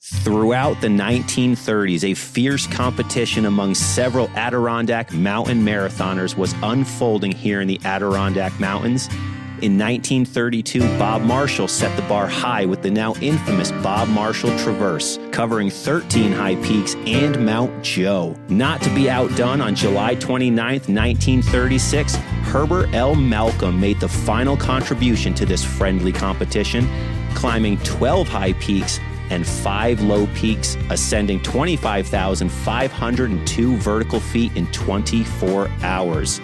Throughout the 1930s, a fierce competition among several Adirondack mountain marathoners was unfolding here in the Adirondack Mountains. In 1932, Bob Marshall set the bar high with the now infamous Bob Marshall Traverse, covering 13 high peaks and Mount Joe. Not to be outdone, on July 29, 1936, Herbert L. Malcolm made the final contribution to this friendly competition, climbing 12 high peaks and 5 low peaks, ascending 25,502 vertical feet in 24 hours.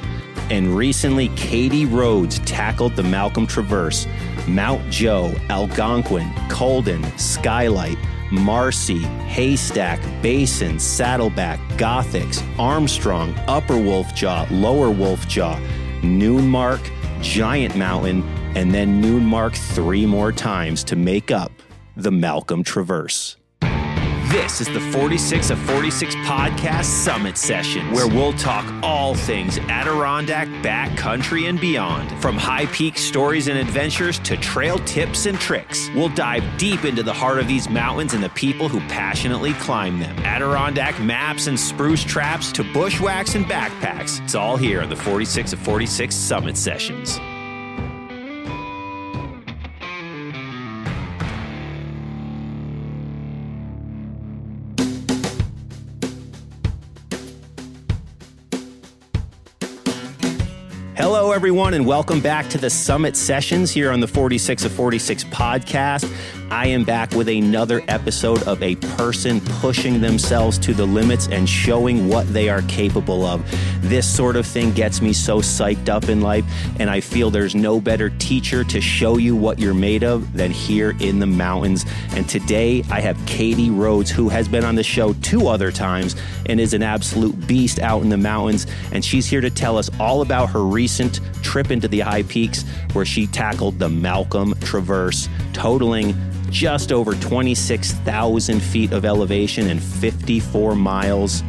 And recently, Katie Rhodes tackled the Malcolm Traverse. Mount Joe, Algonquin, Colden, Skylight, Marcy, Haystack, Basin, Saddleback, Gothics, Armstrong, Upper Wolfjaw, Lower Wolfjaw, Noonmark, Giant Mountain, and then Noonmark 3 more times to make up the Malcolm Traverse. This is the 46 of 46 podcast summit sessions, where we'll talk all things Adirondack, backcountry, and beyond. From high peak stories and adventures to trail tips and tricks, we'll dive deep into the heart of these mountains and the people who passionately climb them. Adirondack maps and spruce traps to bushwhacks and backpacks. It's all here on the 46 of 46 summit sessions. Hello, everyone, and welcome back to the Summit Sessions here on the 46 of 46 podcast. I am back with another episode of a person pushing themselves to the limits and showing what they are capable of. This sort of thing gets me so psyched up in life, and I feel there's no better teacher to show you what you're made of than here in the mountains. And today I have Katie Rhodes, who has been on the show 2 other times and is an absolute beast out in the mountains. And she's here to tell us all about her recent trip into the high peaks, where she tackled the Malcolm Traverse, totaling just over 26,000 feet of elevation and 54 miles.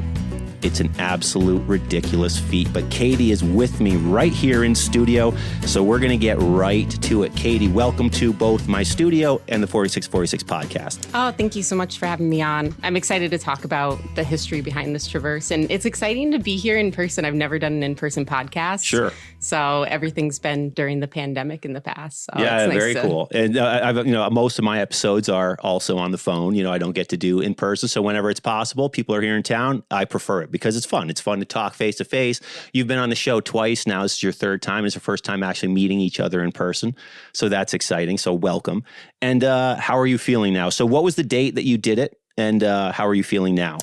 It's an absolute ridiculous feat. But Katie is with me right here in studio, so we're going to get right to it. Katie, welcome to both my studio and the 4646 podcast. Oh, thank you so much for having me on. I'm excited to talk about the history behind this traverse, and it's exciting to be here in person. I've never done an in-person podcast. Sure. So everything's been during the pandemic in the past. So yeah, it's nice very cool. And I've, most of my episodes are also on the phone. I don't get to do in person. So whenever it's possible, people are here in town, I prefer it because it's fun. It's fun to talk face to face. You've been on the show twice now. This is your 3rd time. It's your first time actually meeting each other in person. So that's exciting. So welcome. And how are you feeling now? So what was the date that you did it? And how are you feeling now?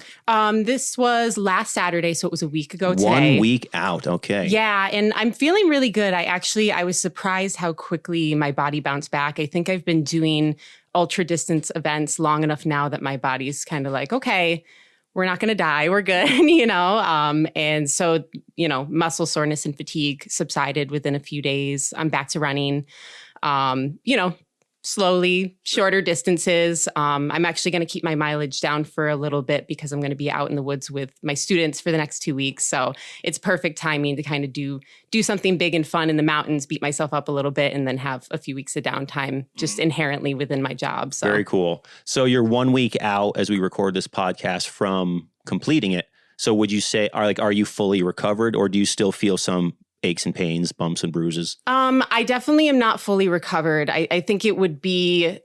This was last Saturday, so it was a week ago today. 1 week out. Okay. Yeah, and I'm feeling really good. I was surprised how quickly my body bounced back. I think I've been doing ultra distance events long enough now that my body's kind of like, okay, we're not going to die. We're good, and so, muscle soreness and fatigue subsided within a few days. I'm back to running, slowly, shorter distances. I'm actually going to keep my mileage down for a little bit because I'm going to be out in the woods with my students for the next 2 weeks. So it's perfect timing to kind of do something big and fun in the mountains, beat myself up a little bit, and then have a few weeks of downtime just inherently within my job. So. Very cool. So you're 1 week out as we record this podcast from completing it. So would you say, are you fully recovered, or do you still feel some aches and pains, bumps and bruises? I definitely am not fully recovered. I think I would be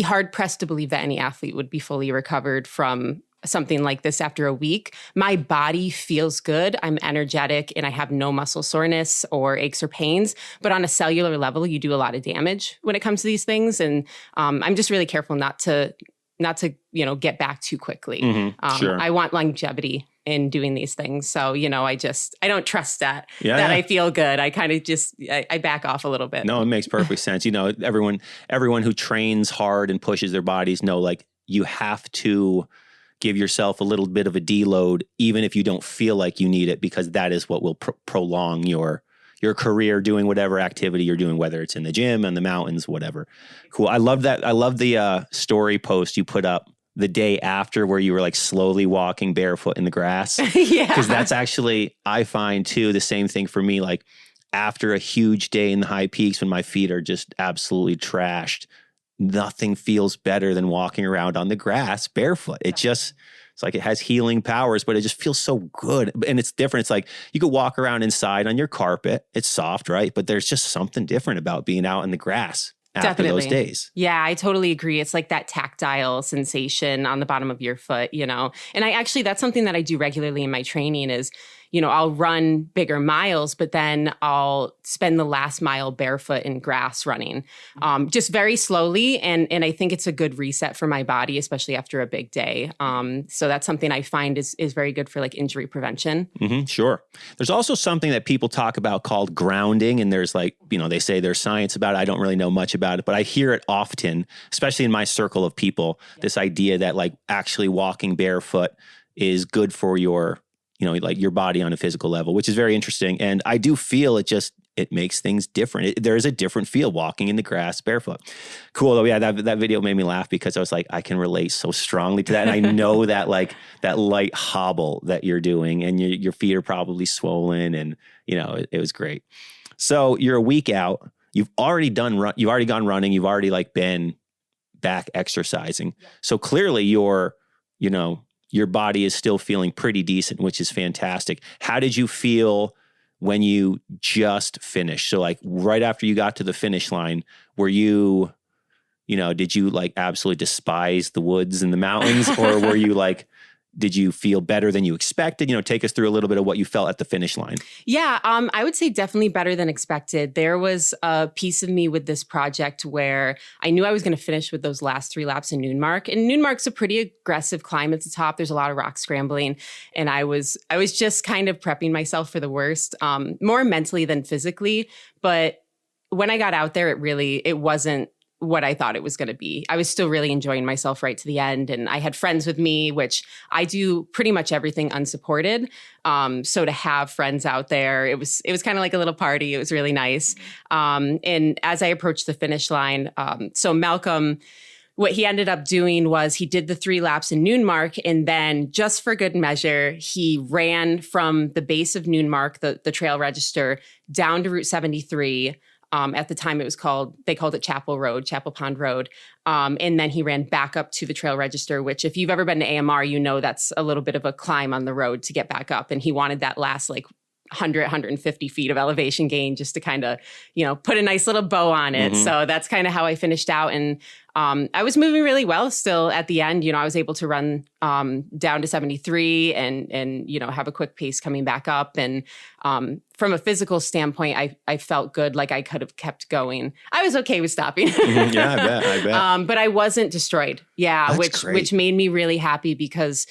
hard pressed to believe that any athlete would be fully recovered from something like this after a week. My body feels good. I'm energetic and I have no muscle soreness or aches or pains. But on a cellular level, you do a lot of damage when it comes to these things. And I'm just really careful not to get back too quickly. Mm-hmm. Sure. I want longevity in doing these things. So, I don't trust that I feel good. I kind of I back off a little bit. No, it makes perfect sense. Everyone who trains hard and pushes their bodies know, you have to give yourself a little bit of a deload, even if you don't feel like you need it, because that is what will prolong your career doing whatever activity you're doing, whether it's in the gym, in the mountains, whatever. Cool. I love that. I love the story post you put up the day after, where you were slowly walking barefoot in the grass. Yeah. Because that's actually, I find too, the same thing for me. After a huge day in the high peaks, when my feet are just absolutely trashed, nothing feels better than walking around on the grass barefoot. It's like it has healing powers, but it just feels so good. And it's different. It's like you could walk around inside on your carpet. It's soft, right? But there's just something different about being out in the grass after those days. Yeah, I totally agree. It's like that tactile sensation on the bottom of your foot, you know? And that's something that I do regularly in my training is, you know, I'll run bigger miles, but then I'll spend the last mile barefoot in grass running, just very slowly. And I think it's a good reset for my body, especially after a big day. So that's something I find is very good for like injury prevention. Mm-hmm, sure. There's also something that people talk about called grounding. And there's like, you know, they say there's science about it. I don't really know much about it, but I hear it often, especially in my circle of people, this idea that like actually walking barefoot is good for your, you know, like your body on a physical level, which is very interesting. And I do feel it makes things different. There is a different feel walking in the grass barefoot. Cool though. Yeah. That video made me laugh because I was like, I can relate so strongly to that. And I know that like that light hobble that you're doing and your feet are probably swollen and, you know, it was great. So you're a week out. You've already gone running. You've already like been back exercising. Yeah. So clearly your body is still feeling pretty decent, which is fantastic. How did you feel when you just finished? So like right after you got to the finish line, were you, did you like absolutely despise the woods and the mountains or were you like, did you feel better than you expected? Take us through a little bit of what you felt at the finish line. Yeah, I would say definitely better than expected. There was a piece of me with this project where I knew I was going to finish with those last 3 laps in Noonmark. And Noonmark's a pretty aggressive climb at the top. There's a lot of rock scrambling. And I was just kind of prepping myself for the worst, more mentally than physically. But when I got out there, it wasn't what I thought it was going to be. I was still really enjoying myself right to the end. And I had friends with me, which I do pretty much everything unsupported. So to have friends out there, it was kind of like a little party. It was really nice. And as I approached the finish line, so Malcolm, what he ended up doing was he did the 3 laps in Noonmark. And then just for good measure, he ran from the base of Noonmark, the trail register, down to Route 73. At the time they called it Chapel Pond Road. And then he ran back up to the trail register, which if you've ever been to AMR, that's a little bit of a climb on the road to get back up. And he wanted that last 150 feet of elevation gain just to kind of, put a nice little bow on it. Mm-hmm. So that's kind of how I finished out. And I was moving really well still at the end. I was able to run down to 73 and have a quick pace coming back up. And from a physical standpoint, I felt good, like I could have kept going. I was okay with stopping. Mm-hmm. Yeah, I bet. But I wasn't destroyed. Yeah, which made me really happy because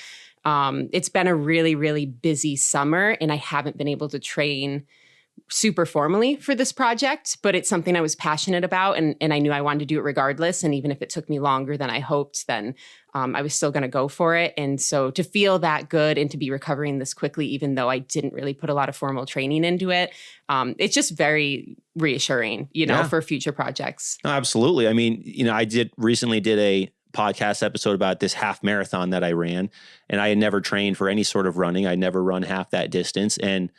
it's been a really, really busy summer and I haven't been able to train super formally for this project, but it's something I was passionate about and I knew I wanted to do it regardless. And even if it took me longer than I hoped, then I was still going to go for it. And so to feel that good and to be recovering this quickly, even though I didn't really put a lot of formal training into it, it's just very reassuring, for future projects. Absolutely. I mean, I recently did a podcast episode about this half marathon that I ran and I had never trained for any sort of running. I'd never run half that distance. And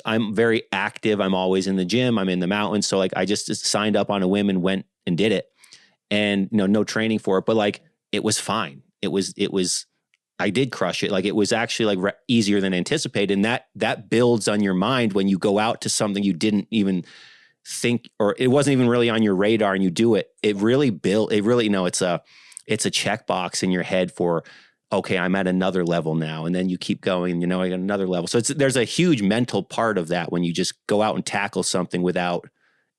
I'm very active. I'm always in the gym. I'm in the mountains. So I just signed up on a whim and went and did it and no training for it, but it was fine. I did crush it. It was actually easier than anticipated. And that builds on your mind when you go out to something you didn't even think, or it wasn't even really on your radar and you do it. It's a checkbox in your head for, okay, I'm at another level now. And then you keep going, I got another level. So there's a huge mental part of that when you just go out and tackle something without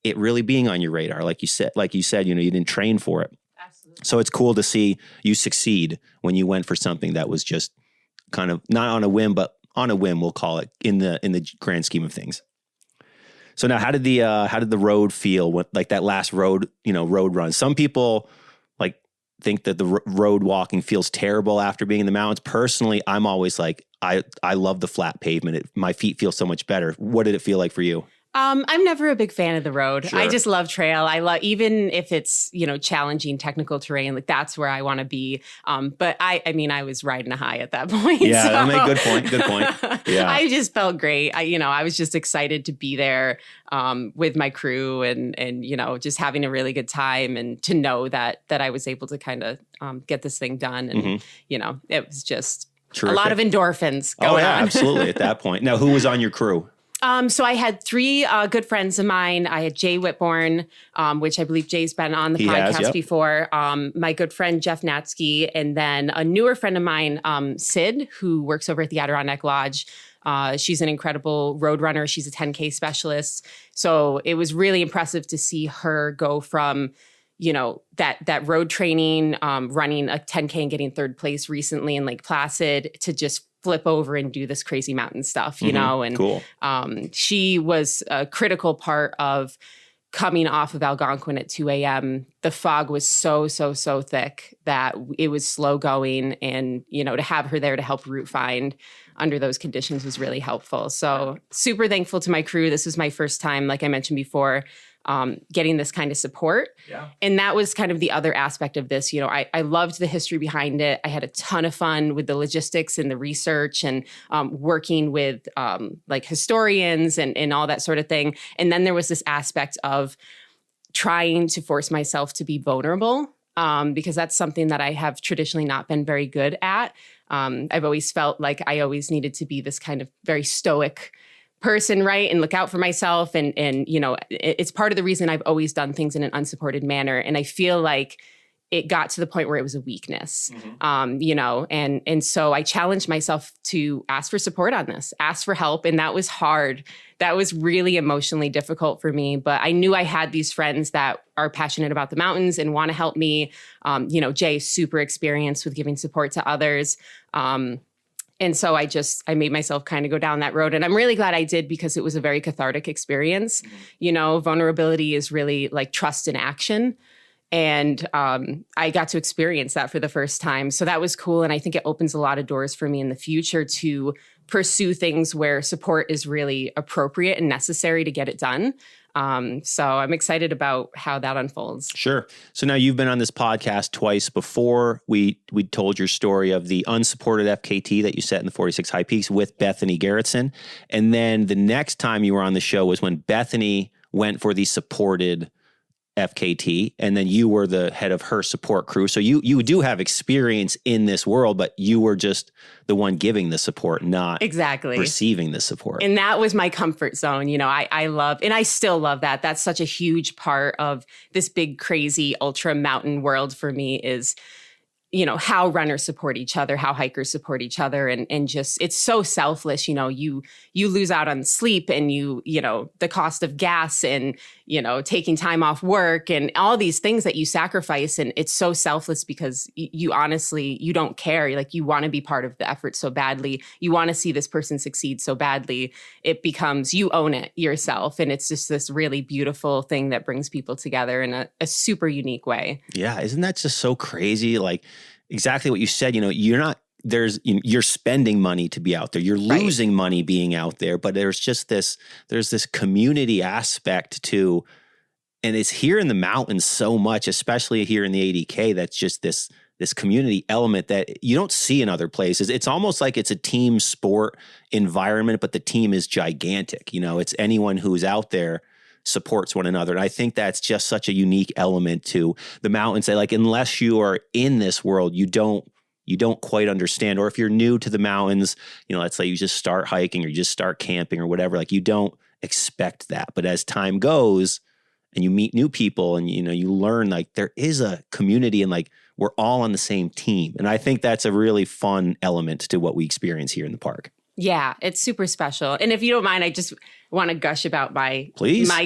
it really being on your radar. Like you said, you didn't train for it. Absolutely. So it's cool to see you succeed when you went for something that was just kind of not on a whim, but on a whim, we'll call it in the grand scheme of things. So now how did the road feel with that last road run? Some people think that the road walking feels terrible after being in the mountains. Personally, I'm always I love the flat pavement. My feet feel so much better. What did it feel like for you? I'm never a big fan of the road. Sure. I just love trail. I love, even if it's, challenging technical terrain, like that's where I want to be. But I mean, I was riding a high at that point. Yeah, so. I mean, good point. Good point. Yeah. I just felt great. I was just excited to be there with my crew and just having a really good time and to know that I was able to kind of get this thing done. And, it was just Terrific. a lot of endorphins going on. Absolutely. At that point. Now, who was on your crew? So I had three good friends of mine. I had Jay Whitborn, which I believe Jay's been on the podcast before. My good friend, Jeff Natsky, and then a newer friend of mine, Sid, who works over at the Adirondack Lodge. She's an incredible road runner. She's a 10K specialist. So it was really impressive to see her go from, that road training, running a 10K and getting third place recently in Lake Placid to just flip over and do this crazy mountain stuff, and cool. She was a critical part of coming off of Algonquin at 2 a.m. The fog was so thick that it was slow going. And, to have her there to help route find under those conditions was really helpful. So super thankful to my crew. This was my first time, like I mentioned before, getting this kind of support. Yeah. And that was kind of the other aspect of this. I loved the history behind it. I had a ton of fun with the logistics and the research and working with like historians and all that sort of thing. And then there was this aspect of trying to force myself to be vulnerable because that's something that I have traditionally not been very good at. I've always felt like I always needed to be this kind of very stoic person, right? And look out for myself. And it's part of the reason I've always done things in an unsupported manner. And I feel like it got to the point where it was a weakness, and so I challenged myself to ask for support on this, ask for help. And that was hard. That was really emotionally difficult for me. But I knew I had these friends that are passionate about the mountains and want to help me. Jay, super experienced with giving support to others. And so I made myself kind of go down that road. And I'm really glad I did because it was a very cathartic experience. Vulnerability is really like trust in action. And I got to experience that for the first time. So that was cool. And I think it opens a lot of doors for me in the future to pursue things where support is really appropriate and necessary to get it done. So I'm excited about how that unfolds. Sure. So now you've been on this podcast twice before. We told your story of the unsupported FKT that you set in the 46 High Peaks with Bethany Garrettson. And then the next time you were on the show was when Bethany went for the supported FKT, and then you were the head of her support crew. So you do have experience in this world, but you were just the one giving the support, not exactly receiving the support. And that was my comfort zone. I love, and I still love that. That's such a huge part of this big, crazy ultra mountain world for me is, how runners support each other, how hikers support each other. And just, it's so selfless. You lose out on sleep and the cost of gas and, taking time off work and all these things that you sacrifice. And it's so selfless because you honestly, you don't care. Like you want to be part of the effort so badly. You want to see this person succeed so badly. It becomes, you own it yourself. And it's just this really beautiful thing that brings people together in a super unique way. Yeah. Isn't that just so crazy? Like, exactly what you said, you're spending money to be out there. You're losing money being out there, but there's this community aspect to, and it's here in the mountains so much, especially here in the ADK, that's just this community element that you don't see in other places. It's almost like it's a team sport environment, but the team is gigantic. It's anyone who's out there supports one another. And I think that's just such a unique element to the mountains that, like, unless you are in this world, you don't quite understand. Or if you're new to the mountains, let's say you just start hiking or you just start camping or whatever, like you don't expect that. But as time goes and you meet new people and, you learn like there is a community and like we're all on the same team. And I think that's a really fun element to what we experience here in the park. Yeah, it's super special. And if you don't mind, I just want to gush about my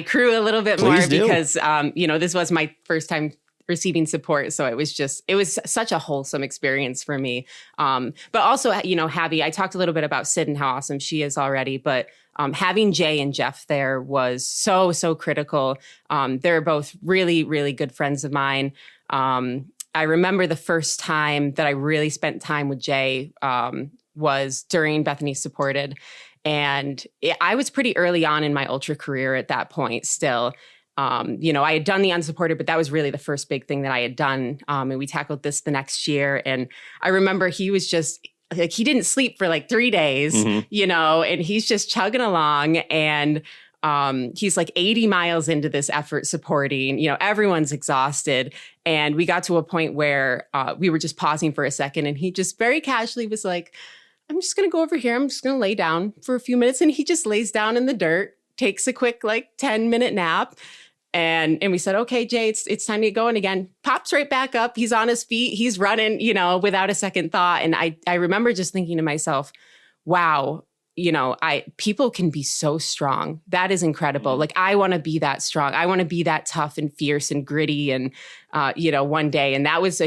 crew a little bit more because, this was my first time receiving support. So it was such a wholesome experience for me. But also, I talked a little bit about Sid and how awesome she is already, but having Jay and Jeff there was so, so critical. They're both really, really good friends of mine. I remember the first time that I really spent time with Jay was during Bethany Supported. And I was pretty early on in my ultra career at that point still. I had done the unsupported, but that was really the first big thing that I had done. And we tackled this the next year. And I remember he was just like, he didn't sleep for like 3 days, and he's just chugging along. And he's like 80 miles into this effort supporting, everyone's exhausted. And we got to a point where we were just pausing for a second. And he just very casually was like, I'm just going to go over here. I'm just going to lay down for a few minutes. And he just lays down in the dirt, takes a quick like 10-minute nap. And we said, okay, Jay, it's time to get going again. Pops right back up. He's on his feet. He's running, without a second thought. And I remember just thinking to myself, wow, people can be so strong. That is incredible. Like, I want to be that strong. I want to be that tough and fierce and gritty and, one day. And that was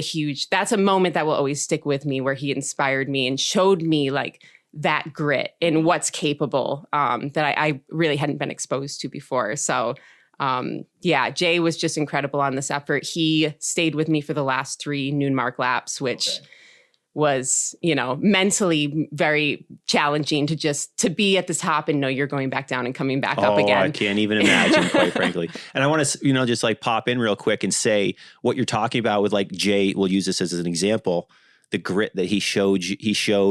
that's a moment that will always stick with me, where he inspired me and showed me like that grit and what's capable that I really hadn't been exposed to before. So Jay was just incredible on this effort. He stayed with me for the last 3 noon mark laps, which was, mentally very challenging to be at the top and know you're going back down and coming back up again. I can't even imagine, quite frankly. And I want to, just like pop in real quick and say what you're talking about with like Jay. We'll use this as an example. The grit that he showed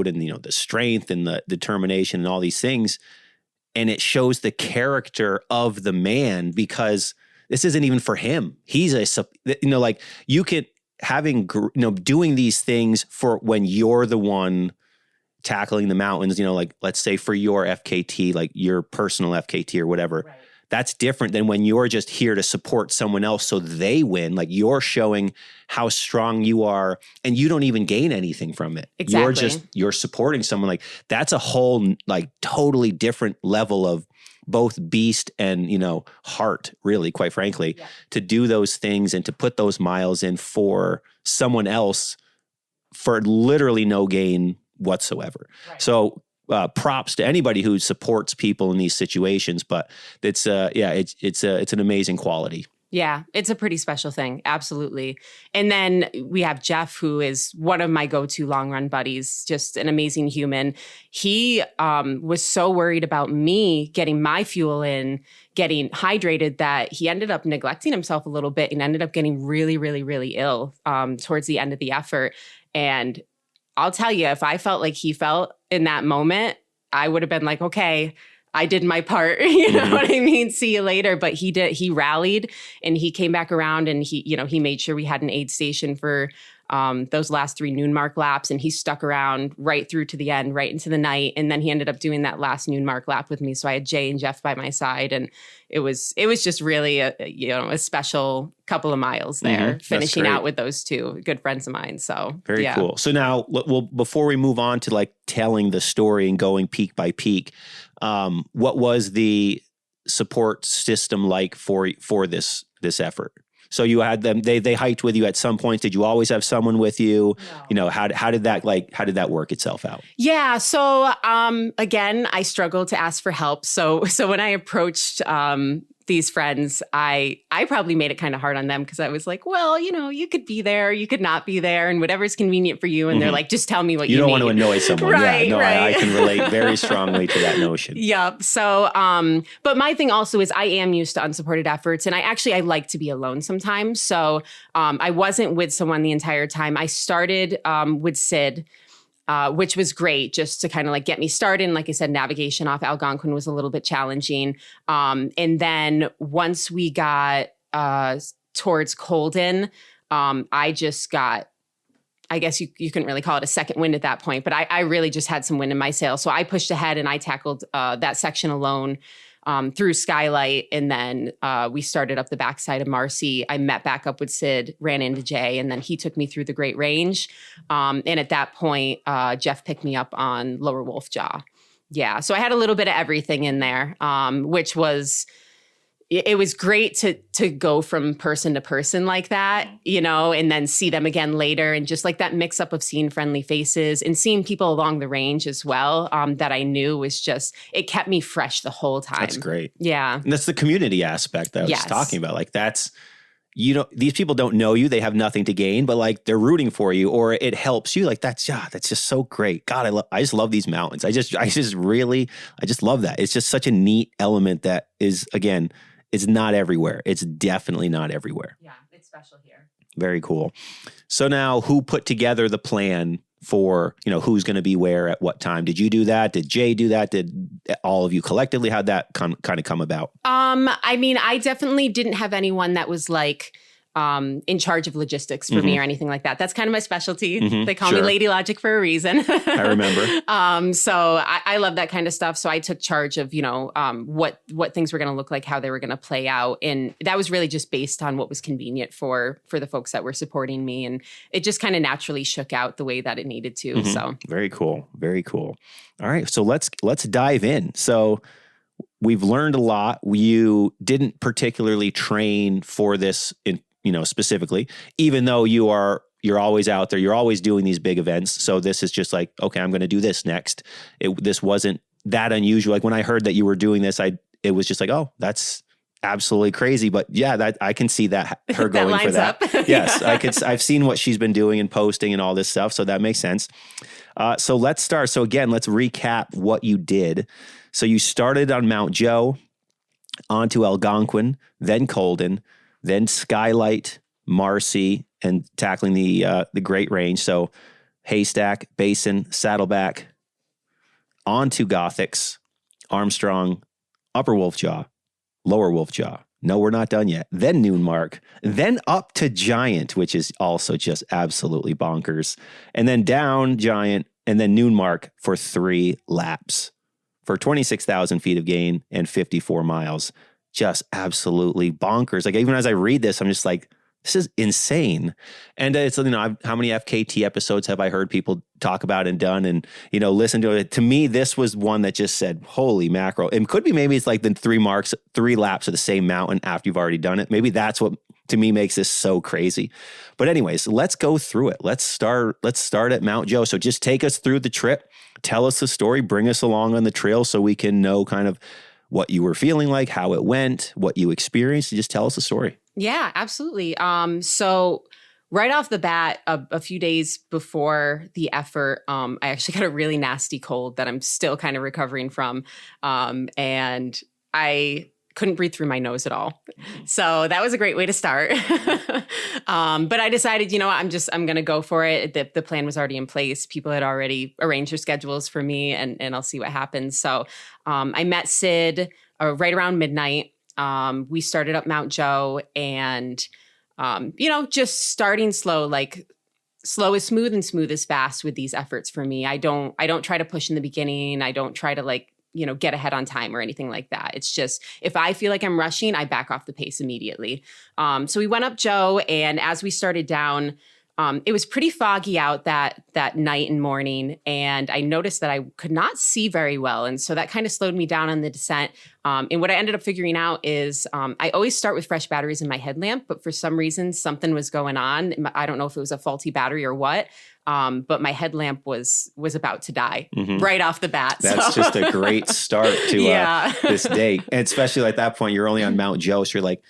and, the strength and the determination and all these things. And it shows the character of the man, because this isn't even for him. He's like you could doing these things for when you're the one tackling the mountains, like let's say for your FKT, like your personal FKT or whatever. Right. That's different than when you're just here to support someone else so they win. Like, you're showing how strong you are and you don't even gain anything from it. Exactly. You're supporting someone. Like, that's a whole like totally different level of both beast and, heart, really, quite frankly, to do those things and to put those miles in for someone else for literally no gain whatsoever. Right. So props to anybody who supports people in these situations, but it's an amazing quality. Yeah, it's a pretty special thing. Absolutely. And then we have Jeff, who is one of my go-to long run buddies, just an amazing human. He was so worried about me getting my fuel in, getting hydrated, that he ended up neglecting himself a little bit and ended up getting really, really, really ill towards the end of the effort. And I'll tell you, if I felt like he felt in that moment, I would have been like, okay, I did my part. You know what I mean? See you later. But he did. He rallied and he came back around, and he made sure we had an aid station for those last 3 noon mark laps. And he stuck around right through to the end, right into the night. And then he ended up doing that last noon mark lap with me. So I had Jay and Jeff by my side, and it was just really a special couple of miles there, finishing out with those 2 good friends of mine. So very cool. So now, before we move on to like telling the story and going peak by peak, what was the support system like for this effort? So you had them, they hiked with you at some point. Did you always have someone with you? No. How did that work itself out? Yeah. So, again, I struggled to ask for help. So when I approached, these friends, I probably made it kind of hard on them, because I was like, well, you could be there, you could not be there, and whatever's convenient for you. And they're like, just tell me what you need. You don't want to annoy someone. Right, right. I can relate very strongly to that notion. Yep. So, but my thing also is I am used to unsupported efforts, and I like to be alone sometimes. So, I wasn't with someone the entire time. I started with Sid, which was great, just to kind of like get me started. And like I said, navigation off Algonquin was a little bit challenging. And then once we got towards Colden, I just got, I guess you couldn't really call it a second wind at that point, but I really just had some wind in my sails. So I pushed ahead and I tackled that section alone through Skylight. And then we started up the backside of Marcy. I met back up with Sid, ran into Jay, and then he took me through the Great Range. And at that point, Jeff picked me up on Lower Wolf Jaw. Yeah. So I had a little bit of everything in there, which was, it was great to go from person to person like that, and then see them again later, and just like that mix up of seeing friendly faces and seeing people along the range as well, that I knew was just, it kept me fresh the whole time. That's great. Yeah. And that's the community aspect that I was talking about. Like, that's, these people don't know you. They have nothing to gain, but like they're rooting for you, or it helps you. Like that's just so great. God, I just love these mountains. I just love that. It's just such a neat element that is, again, it's not everywhere. It's definitely not everywhere. Yeah, it's special here. Very cool. So now, who put together the plan for, who's going to be where at what time? Did you do that? Did Jay do that? Did all of you collectively? How'd that kind of come about? I mean, I definitely didn't have anyone that was like in charge of logistics for me or anything like that. That's kind of my specialty. They call me Lady Logic for a reason. I remember. So I love that kind of stuff. So I took charge of, what things were going to look like, how they were going to play out. And that was really just based on what was convenient for the folks that were supporting me. And it just kind of naturally shook out the way that it needed to. So very cool. Very cool. All right. So let's dive in. So we've learned a lot. You didn't particularly train for this specifically, even though you're always out there, you're always doing these big events. So this is just like, okay, I'm going to do this next. This wasn't that unusual. Like when I heard that you were doing this, it was just like, oh, that's absolutely crazy. But yeah, I can see that her going that for that. Up. Yes, I've seen what she's been doing and posting and all this stuff. So that makes sense. So let's start. So again, let's recap what you did. So you started on Mount Joe, onto Algonquin, then Colden, then Skylight, Marcy, and tackling the Great Range. So Haystack, Basin, Saddleback, on to Gothics, Armstrong, Upper Wolfjaw, Lower Wolfjaw. No, we're not done yet. Then Noonmark, then up to Giant, which is also just absolutely bonkers. And then down Giant, and then Noonmark for 3 laps for 26,000 feet of gain and 54 miles. Just absolutely bonkers. Like even as I read this, I'm just like, this is insane. And it's, how many FKT episodes have I heard people talk about and done and, listen to it. To me, this was one that just said, holy mackerel. It could be, maybe it's like the 3 laps of the same mountain after you've already done it. Maybe that's what to me makes this so crazy. But anyways, let's go through it. Let's start at Mount Joe. So just take us through the trip, tell us the story, bring us along on the trail so we can know kind of what you were feeling like, how it went, what you experienced. Just tell us the story. Yeah, absolutely. So right off the bat, a few days before the effort, I actually got a really nasty cold that I'm still kind of recovering from. And I couldn't breathe through my nose at all. So that was a great way to start. But I decided, I'm going to go for it. The plan was already in place. People had already arranged their schedules for me and I'll see what happens. So I met Sid right around midnight. We started up Mount Joe and, just starting slow, like slow is smooth and smooth is fast with these efforts for me. I don't try to push in the beginning. I don't try to get ahead on time or anything like that. It's just, if I feel like I'm rushing, I back off the pace immediately. So we went up Joe, and as we started down, it was pretty foggy out that night and morning, and I noticed that I could not see very well. And so that kind of slowed me down on the descent. And what I ended up figuring out is I always start with fresh batteries in my headlamp, but for some reason, something was going on. I don't know if it was a faulty battery or what. But my headlamp was about to die right off the bat. That's just a great start to this day. And especially at that point, you're only on Mount Joe. So you're like,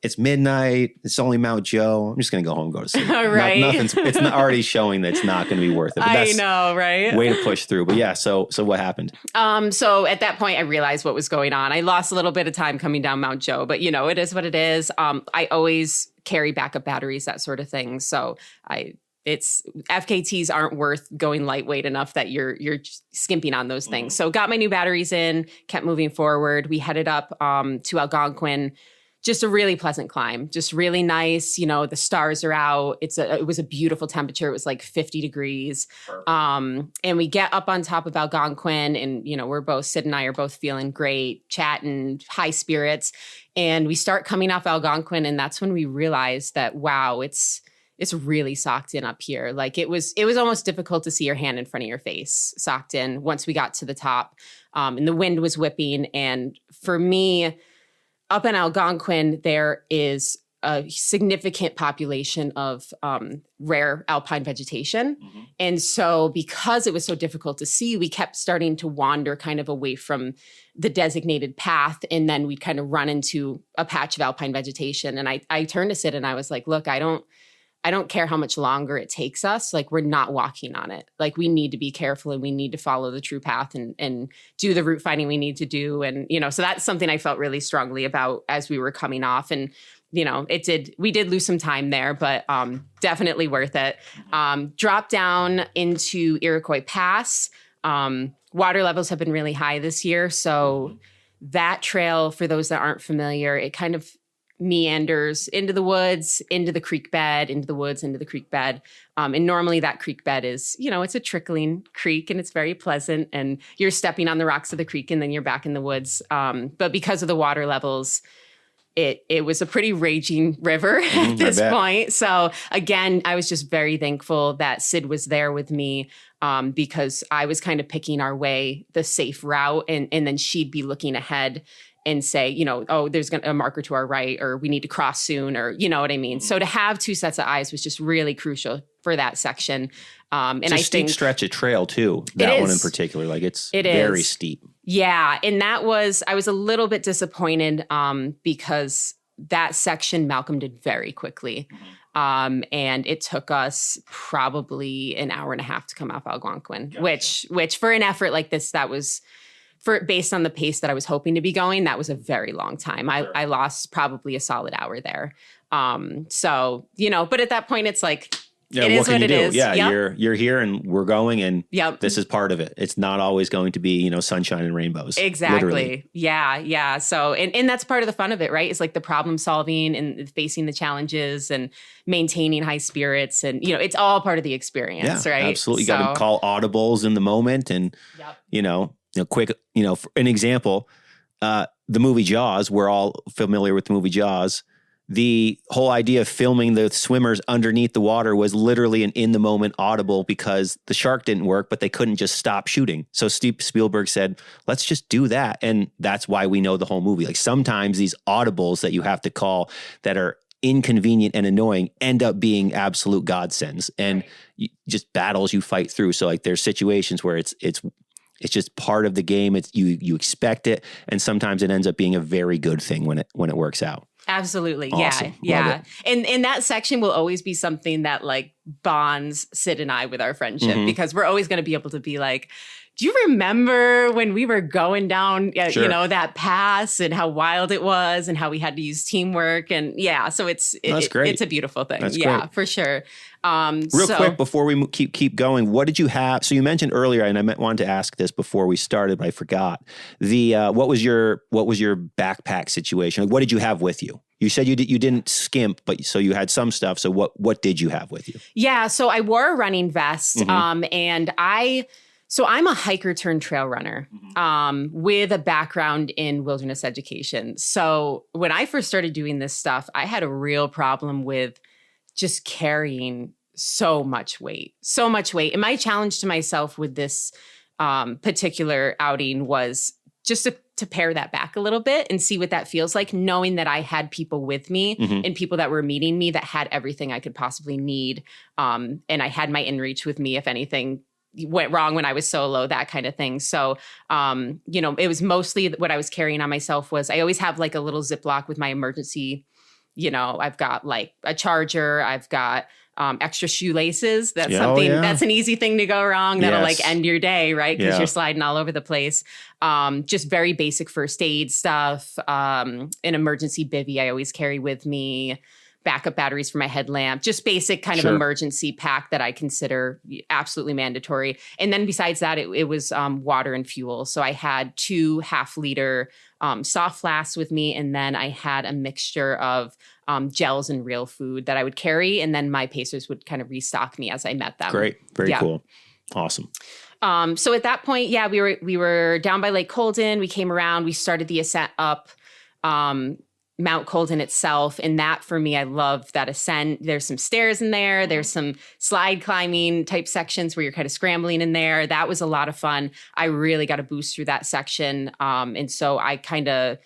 it's midnight. It's only Mount Joe. I'm just going to go home and go to sleep. Right. It's not already showing that it's not going to be worth it. But I know, right? Way to push through. But yeah, so what happened? So at that point, I realized what was going on. I lost a little bit of time coming down Mount Joe, but it is what it is. I always carry backup batteries, that sort of thing. So FKTs aren't worth going lightweight enough that you're skimping on those things. So got my new batteries in, kept moving forward. We headed up to Algonquin. Just a really pleasant climb, just really nice. The stars are out. It was a beautiful temperature. It was like 50 degrees. And we get up on top of Algonquin, and Sid and I are both feeling great, chatting, high spirits. And we start coming off Algonquin, and that's when we realized that, wow, it's really socked in up here. Like it was almost difficult to see your hand in front of your face socked in once we got to the top. And the wind was whipping. And for me, up in Algonquin, there is a significant population of rare alpine vegetation. Mm-hmm. And so because it was so difficult to see, we kept starting to wander kind of away from the designated path. And then we'd kind of run into a patch of alpine vegetation. And I turned to Sid and I was like, look, I don't care how much longer it takes us. Like, we're not walking on it. Like, we need to be careful and we need to follow the true path and do the route finding we need to do. And, so that's something I felt really strongly about as we were coming off. And, we did lose some time there, but definitely worth it. Drop down into Iroquois Pass. Water levels have been really high this year. So that trail, for those that aren't familiar, it kind of meanders into the woods, into the creek bed, into the woods, into the creek bed. And normally that creek bed is, it's a trickling creek and it's very pleasant and you're stepping on the rocks of the creek and then you're back in the woods. But because of the water levels, it was a pretty raging river at this point. So again, I was just very thankful that Sid was there with me because I was kind of picking our way, the safe route, and then she'd be looking ahead and say, there's a marker to our right, or we need to cross soon, or you know what I mean? Mm-hmm. So to have two sets of eyes was just really crucial for that section. And it's a steep stretch of trail too. That one in particular, it's very steep. Yeah. And I was a little bit disappointed because that section Malcolm did very quickly. Mm-hmm. And it took us probably an hour and a half to come off Algonquin, gotcha. which for an effort like this, that was based on the pace that I was hoping to be going, that was a very long time. Sure. I lost probably a solid hour there. So, but at that point it's like, yeah, it what is can what you it do? is. Yeah, yep. You're here and we're going, and yep. This is part of it. It's not always going to be, sunshine and rainbows. Exactly. Literally. Yeah. So, and that's part of the fun of it, right? It's like the problem solving and facing the challenges and maintaining high spirits, and it's all part of the experience, right? Absolutely. You got to call audibles in the moment, and quick. For an example, the movie Jaws. We're all familiar with the movie Jaws. The whole idea of filming the swimmers underneath the water was literally an in-the-moment audible because the shark didn't work, but they couldn't just stop shooting. So Steve Spielberg said, let's just do that. And that's why we know the whole movie. Like, sometimes these audibles that you have to call that are inconvenient and annoying end up being absolute godsends, and just battles you fight through. So there's situations where it's just part of the game. It's you expect it, and sometimes it ends up being a very good thing when it works out. Absolutely. Awesome. Yeah. And that section will always be something that bonds Sid and I with our friendship, mm-hmm. because we're always going to be able to be like, do you remember when we were going down, sure. That pass and how wild it was and how we had to use teamwork? And so that's great. It's a beautiful thing. That's great. Great. For sure. Real quick before we keep going, what did you have? So you mentioned earlier, and I wanted to ask this before we started, but I forgot. What was your backpack situation? What did you have with you? You said you didn't skimp, but so you had some stuff. So what did you have with you? Yeah, so I wore a running vest, mm-hmm. And I'm a hiker turned trail runner, mm-hmm. With a background in wilderness education. So when I first started doing this stuff, I had a real problem with just carrying so much weight. And my challenge to myself with this particular outing was just to pare that back a little bit and see what that feels like, knowing that I had people with me, mm-hmm. and people that were meeting me that had everything I could possibly need. And I had my inReach with me if anything went wrong when I was solo, that kind of thing. So, it was mostly what I was carrying on myself was I always have a little Ziploc with my emergency. I've got a charger. I've got extra shoelaces. That's that's an easy thing to go wrong. That'll end your day, right? Because you're sliding all over the place. Just very basic first aid stuff. An emergency bivvy I always carry with me. Backup batteries for my headlamp, just basic kind of emergency pack that I consider absolutely mandatory. And then besides that, it was water and fuel. So I had 2 half-liter soft flasks with me, and then I had a mixture of gels and real food that I would carry, and then my pacers would kind of restock me as I met them. Great. Very cool. Awesome. So at that point, we were down by Lake Colden. We came around. We started the ascent up Mount Colden itself. And that, for me, I love that ascent. There's some stairs in there. There's some slide climbing type sections where you're kind of scrambling in there. That was a lot of fun. I really got a boost through that section. And so I kind of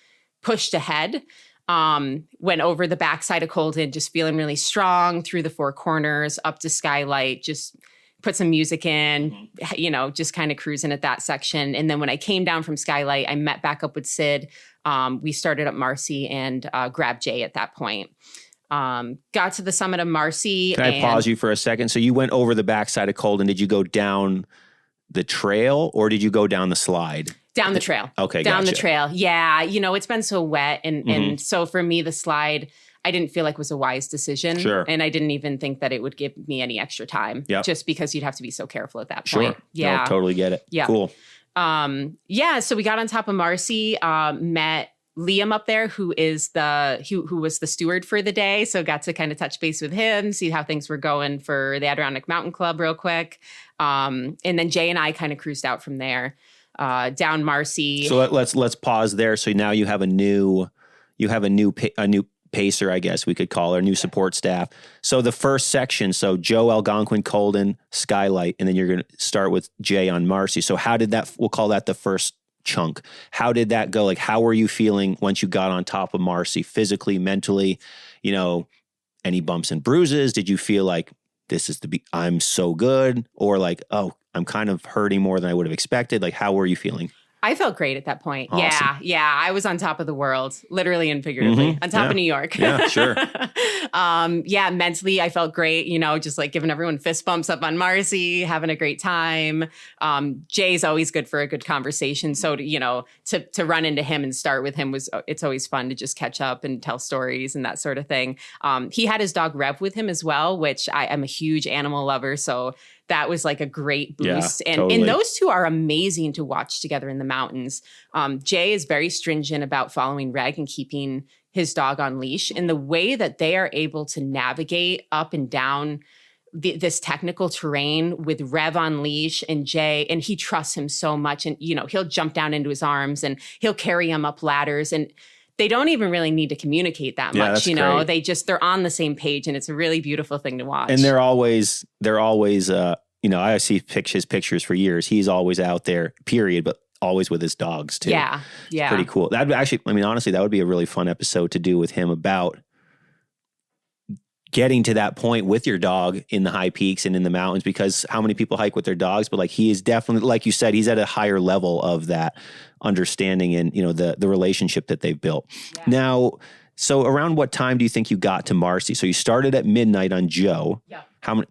pushed ahead. Went over the backside of Colden, just feeling really strong through the four corners, up to Skylight, just put some music in, just kind of cruising at that section. And then when I came down from Skylight, I met back up with Sid. We started up Marcy and grabbed Jay at that point. Got to the summit of Marcy. Can I pause you for a second? So you went over the backside of Colden. Did you go down the trail or did you go down the slide? Down the trail. Okay, down gotcha. the trail. Yeah, it's been so wet. And so for me, the slide, I didn't feel like was a wise decision. Sure. And I didn't even think that it would give me any extra time. Yep. Just because you'd have to be so careful at that Sure. point. Yeah. No, totally get it. Yeah. Cool. So we got on top of Marcy, met Liam up there, who was the steward for the day. So got to kind of touch base with him, see how things were going for the Adirondack Mountain Club real quick. And then Jay and I kind of cruised out from there, down Marcy. So let's pause there. So now you have a new pacer, I guess we could call her, new support staff. So the first section, so Joe, Algonquin, Colden, Skylight, and then you're going to start with Jay on Marcy. So how did that, we'll call that the first chunk. How did that go? Like, how were you feeling once you got on top of Marcy, physically, mentally, any bumps and bruises? Did you feel like I'm so good, or like, oh, I'm kind of hurting more than I would have expected? Like, how were you feeling? I felt great at that point. Awesome. Yeah. I was on top of the world, literally and figuratively, on top of New York. Yeah, sure. Mentally, I felt great, just like giving everyone fist bumps up on Marcy, having a great time. Jay's always good for a good conversation. So, to run into him and start with him it's always fun to just catch up and tell stories and that sort of thing. He had his dog Rev with him as well, which I am a huge animal lover. So that was like a great boost. Yeah, and totally. those two are amazing to watch together in the mountains. Jay is very stringent about following reg and keeping his dog on leash. And the way that they are able to navigate up and down this technical terrain with Rev on leash and Jay, and he trusts him so much. And, he'll jump down into his arms and he'll carry him up ladders. And they don't even really need to communicate that much, great. They're on the same page, and it's a really beautiful thing to watch. And they're always, I see his pictures for years. He's always out there, period, but always with his dogs too. Yeah. It's pretty cool. That'd actually, honestly, that would be a really fun episode to do with him about getting to that point with your dog in the high peaks and in the mountains, because how many people hike with their dogs? But like, he is definitely, like you said, he's at a higher level of that understanding and, the relationship that they've built. Yeah. Now, so around what time do you think you got to Marcy? So you started at midnight on Joe. Yeah.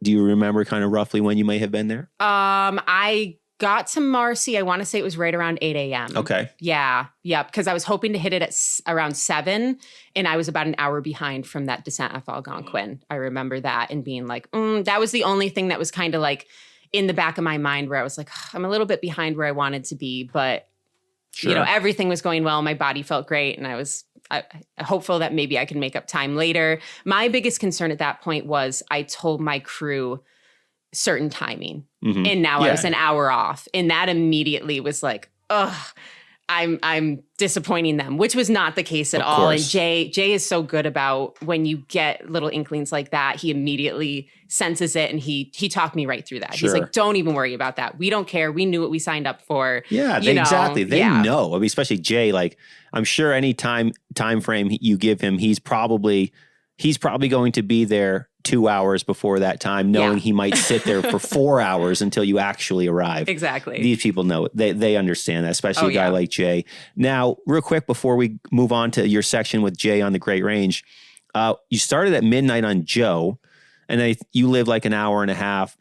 Do you remember kind of roughly when you may have been there? I got to Marcy, I want to say it was right around 8 a.m. Okay. Yeah. Because I was hoping to hit it at around 7, and I was about an hour behind from that descent at Algonquin. I remember that and being like, that was the only thing that was kind of like in the back of my mind where I was like, I'm a little bit behind where I wanted to be, but sure. Everything was going well. My body felt great, and I was hopeful that maybe I can make up time later. My biggest concern at that point was I told my crew certain timing, and now I was an hour off, and that immediately was like, I'm disappointing them, which was not the case at all. And Jay is so good about when you get little inklings like that, he immediately senses it, and he talked me right through that. Sure. He's like, don't even worry about that. We don't care. We knew what we signed up for. Yeah, exactly. They know. Especially Jay, like, I'm sure any time frame you give him, he's probably going to be there 2 hours before that time, knowing he might sit there for 4 hours until you actually arrive. Exactly. These people know it. They understand that, especially a guy like Jay. Now, real quick, before we move on to your section with Jay on the Great Range, you started at midnight on Joe, and then you live like an hour and a half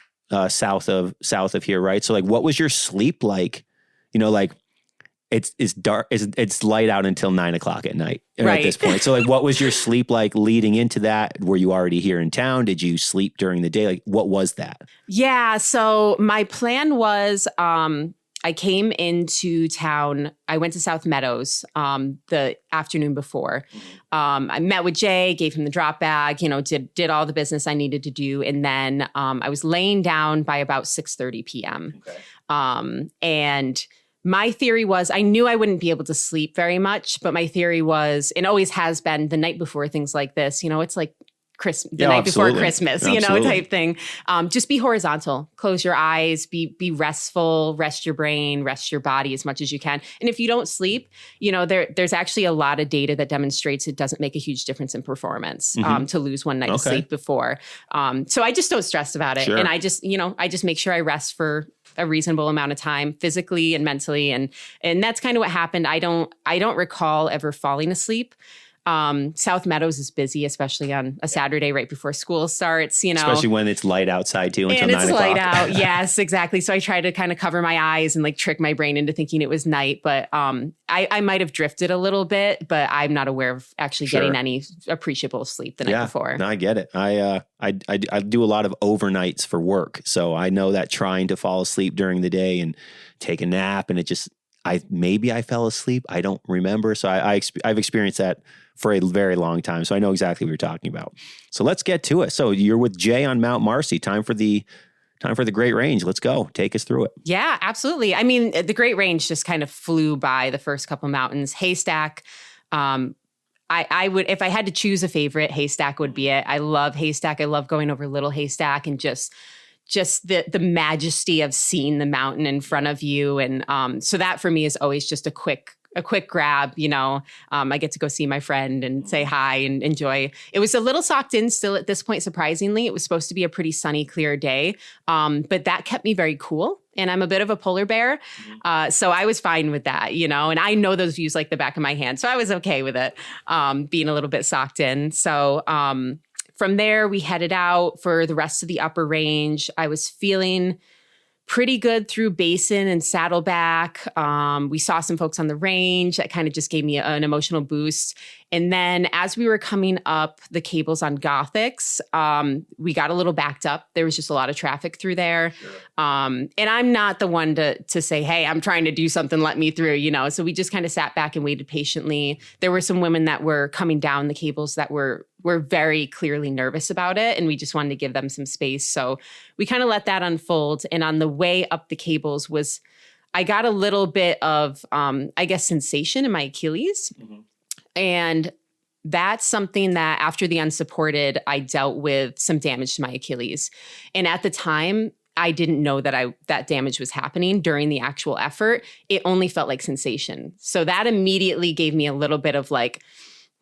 south of here, right? So like, what was your sleep like? It's dark. It's light out until 9 o'clock at night at this point. So like, what was your sleep like leading into that? Were you already here in town? Did you sleep during the day? Like, what was that? Yeah. So my plan was, I came into town. I went to South Meadows the afternoon before. I met with Jay, gave him the drop bag, did all the business I needed to do. And then I was laying down by about 6:30 p.m. Okay. And my theory was, I knew I wouldn't be able to sleep very much, but my theory was, and always has been, the night before things like this, it's like night before absolutely. Christmas, Absolutely. type thing. Just be horizontal, close your eyes, be restful, rest your brain, rest your body as much as you can. And if you don't sleep, there's actually a lot of data that demonstrates it doesn't make a huge difference in performance to lose one night of sleep before. So I just don't stress about it. Sure. And I just make sure I rest for a reasonable amount of time physically and mentally. And that's kind of what happened. I don't recall ever falling asleep. South Meadows is busy, especially on a Saturday right before school starts, Especially when it's light outside too until and 9 it's o'clock. light out. Yes, exactly. So I try to kind of cover my eyes and like trick my brain into thinking it was night. But I might have drifted a little bit, but I'm not aware of actually getting any appreciable sleep the night before. No, I get it. I do a lot of overnights for work. So I know that trying to fall asleep during the day and take a nap and maybe I fell asleep. I don't remember. So I've experienced that for a very long time. So I know exactly what you're talking about. So let's get to it. So you're with Jay on Mount Marcy. Time for the Great Range. Let's go. Take us through it. Yeah, absolutely. I mean, the Great Range just kind of flew by the first couple mountains. Haystack, I would, if I had to choose a favorite, Haystack would be it. I love Haystack. I love going over Little Haystack and just the majesty of seeing the mountain in front of you. And so that for me is always just a quick grab, I get to go see my friend and say hi and enjoy. It was a little socked in still at this point, surprisingly. It was supposed to be a pretty sunny, clear day. But that kept me very cool. And I'm a bit of a polar bear. So I was fine with that, and I know those views like the back of my hand. So I was okay with it being a little bit socked in. So from there, we headed out for the rest of the upper range. I was feeling pretty good through Basin and Saddleback. We saw some folks on the range that kind of just gave me an emotional boost. And then as we were coming up the cables on Gothics, we got a little backed up. There was just a lot of traffic through there. Sure. And I'm not the one to say, hey, I'm trying to do something, let me through, So we just kind of sat back and waited patiently. There were some women that were coming down the cables that were very clearly nervous about it. And we just wanted to give them some space. So we kind of let that unfold. And on the way up the cables I got a little bit of, sensation in my Achilles. Mm-hmm. And that's something that after the unsupported, I dealt with some damage to my Achilles. And at the time, I didn't know that damage was happening during the actual effort. It only felt like sensation. So that immediately gave me a little bit of like,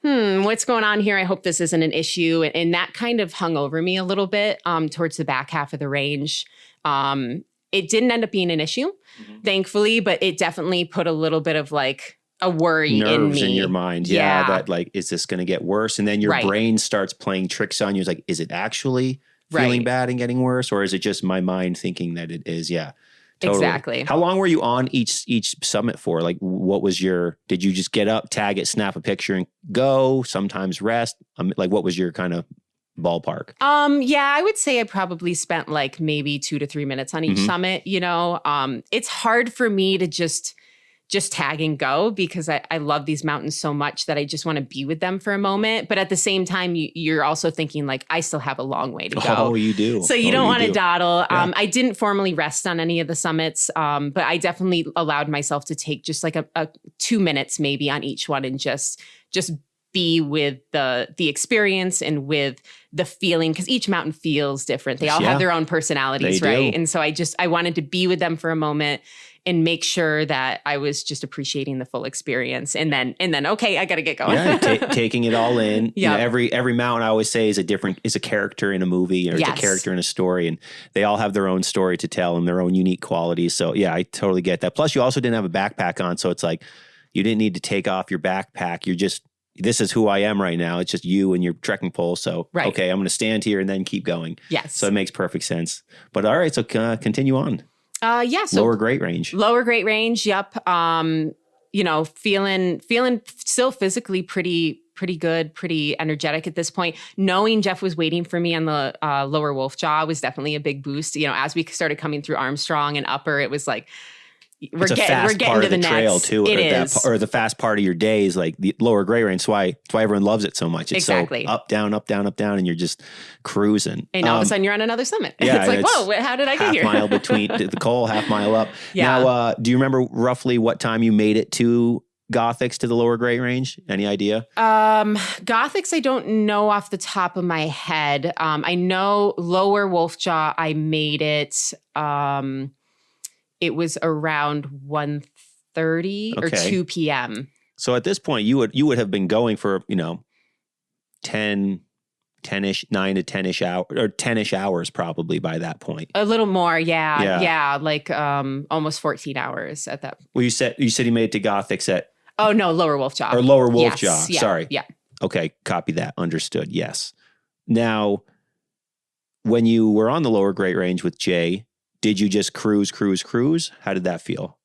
what's going on here? I hope this isn't an issue. And that kind of hung over me a little bit towards the back half of the range. It didn't end up being an issue, thankfully, but it definitely put a little bit of like a worry nerves in me. In your mind. Yeah. That like, is this going to get worse? And then your brain starts playing tricks on you. It's like, is it actually feeling bad and getting worse? Or is it just my mind thinking that it is? Yeah. Totally. Exactly. How long were you on each summit for? Like, what was did you just get up, tag it, snap a picture and go, sometimes rest? Like, what was your kind of ballpark? Yeah, I would say I probably spent like maybe 2 to 3 minutes on each summit, It's hard for me to just tag and go because I love these mountains so much that I just want to be with them for a moment. But at the same time, you're also thinking like, I still have a long way to go. Oh, you do. So you don't want to dawdle. Yeah. I didn't formally rest on any of the summits, but I definitely allowed myself to take just like a 2 minutes maybe on each one and just be with the experience and with the feeling, because each mountain feels different. They all have their own personalities, right? And so I wanted to be with them for a moment and make sure that I was just appreciating the full experience. And then okay, I got to get going. Yeah, taking it all in. Yeah. Every mountain I always say is a character in a movie or it's a character in a story, and they all have their own story to tell and their own unique qualities. So yeah, I totally get that. Plus you also didn't have a backpack on. So it's like, you didn't need to take off your backpack. This is who I am right now. It's just you and your trekking pole. So, okay, I'm going to stand here and then keep going. Yes. So it makes perfect sense. But all right, so continue on. So Lower Great Range. Lower Great Range. Yep. Feeling still physically pretty good, pretty energetic at this point. Knowing Jeff was waiting for me on the Lower Wolf Jaw was definitely a big boost. As we started coming through Armstrong and Upper, it was like, we're getting to the trail next. too, it is. or the fast part of your day is like the Lower Great Range. That's why everyone loves it so much. It's exactly. So up, down, and you're just cruising. And all of a sudden you're on another summit. Yeah, it's like, whoa, how did I get here? Half mile between the Cole, half mile up. Yeah. Now, do you remember roughly what time you made it to Gothics to the lower Great Range? Any idea? Gothics, I don't know off the top of my head. I know lower Wolfjaw, I made it. It was around 1:30 or 2 p.m. So at this point, you would have been going for, 10-ish, 9 to 10-ish hours, or 10-ish hours probably by that point. A little more, yeah. Like almost 14 hours at that. Well, you said you made it to Gothics at... Oh, no, lower Wolfjaw. Or lower Wolfjaw, yes, yeah, sorry. Yeah. Okay, copy that, understood, yes. Now, when you were on the lower Great Range with Jay, did you just cruise? How did that feel?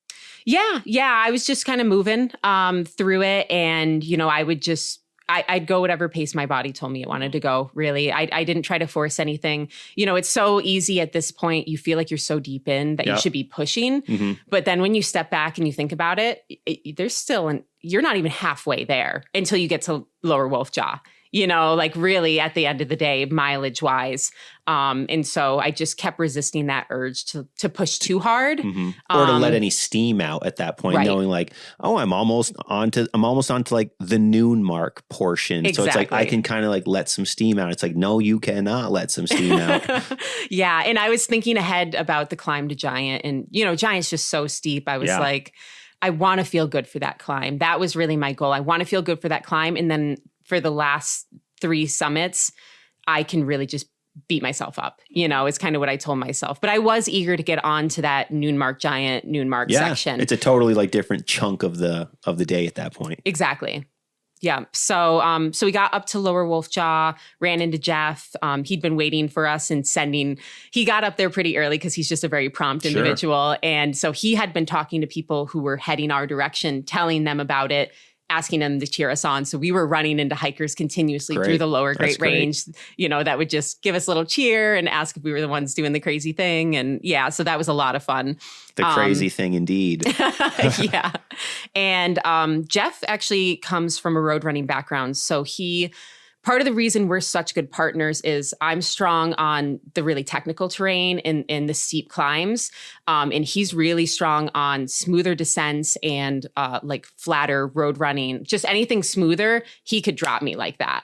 Yeah. I was just kind of moving through it, and, I would just... I'd go whatever pace my body told me it wanted to go, really. I didn't try to force anything. It's so easy at this point. You feel like you're so deep in that you should be pushing. Mm-hmm. But then when you step back and you think about it, there's still, you're not even halfway there until you get to lower Wolfjaw. Like really at the end of the day, mileage wise. And so I just kept resisting that urge to push too hard. Mm-hmm. Or to let any steam out at that point, right. Knowing like, oh, I'm almost onto like the noon mark portion. Exactly. So it's like, I can kind of like let some steam out. It's like, no, you cannot let some steam out. Yeah. And I was thinking ahead about the climb to Giant, and, Giant's just so steep. I was like, I want to feel good for that climb. That was really my goal. I want to feel good for that climb. And then for the last 3 summits, I can really just beat myself up. It's kind of what I told myself. But I was eager to get on to that noon mark section. It's a totally like different chunk of the day at that point. Exactly. Yeah. So we got up to lower Wolfjaw, ran into Jeff. He'd been waiting for us and he got up there pretty early because he's just a very prompt individual. Sure. And so he had been talking to people who were heading our direction, telling them about it, asking them to cheer us on. So we were running into hikers continuously through the lower Great Range, that would just give us a little cheer and ask if we were the ones doing the crazy thing. And yeah, so that was a lot of fun. The crazy thing indeed. Yeah. And Jeff actually comes from a road running background. So part of the reason we're such good partners is I'm strong on the really technical terrain and the steep climbs. And he's really strong on smoother descents and like flatter road running. Just anything smoother, he could drop me like that.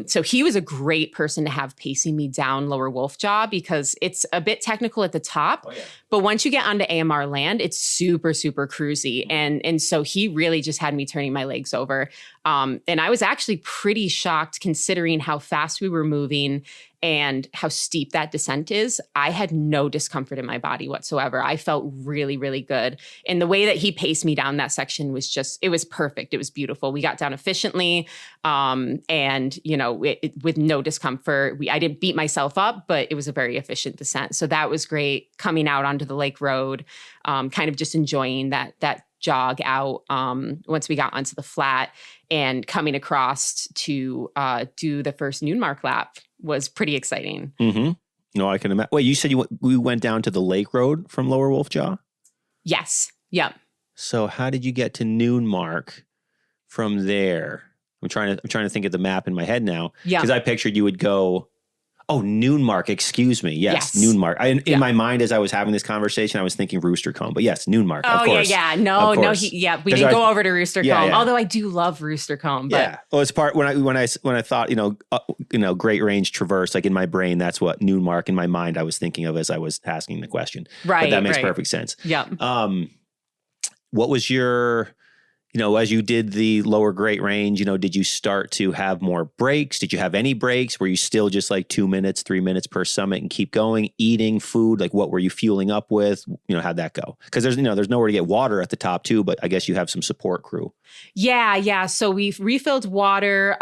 So he was a great person to have pacing me down lower Wolfjaw because it's a bit technical at the top. Oh, yeah. But once you get onto AMR land, it's super, super cruisy. And so he really just had me turning my legs over. And I was actually pretty shocked considering how fast we were moving and how steep that descent is. I had no discomfort in my body whatsoever. I felt really, really good. And the way that he paced me down that section was it was perfect. It was beautiful. We got down efficiently and, with no discomfort. I didn't beat myself up, but it was a very efficient descent. So that was great coming out onto the lake road, kind of just enjoying that jog out once we got onto the flat, and coming across to do the first noon mark lap was pretty exciting. Mm-hmm. No, I can imagine. Wait, you said we went down to the lake road from lower Wolfjaw? Yes. Yep. So how did you get to noon mark from there? I'm trying to think of the map in my head now. Yeah. Because I pictured you would go... Oh, noon mark. Excuse me. Yes. Noon mark. In my mind, as I was having this conversation, I was thinking Rooster Comb, but yes, noon mark. Of course. Yeah. No. We didn't go over to Rooster Comb. Although I do love Rooster Comb. But. Yeah. Well, it's part when I thought Great Range Traverse, like in my brain, that's what noon mark in my mind I was thinking of as I was asking the question. Right. But that makes perfect sense. Yeah. What was your? As you did the lower Great Range, did you start to have more breaks? Did you have any breaks? Were you still just like 2 minutes, 3 minutes per summit and keep going, eating food? Like what were you fueling up with? How'd that go? Because there's nowhere to get water at the top too, but I guess you have some support crew. Yeah. So we refilled water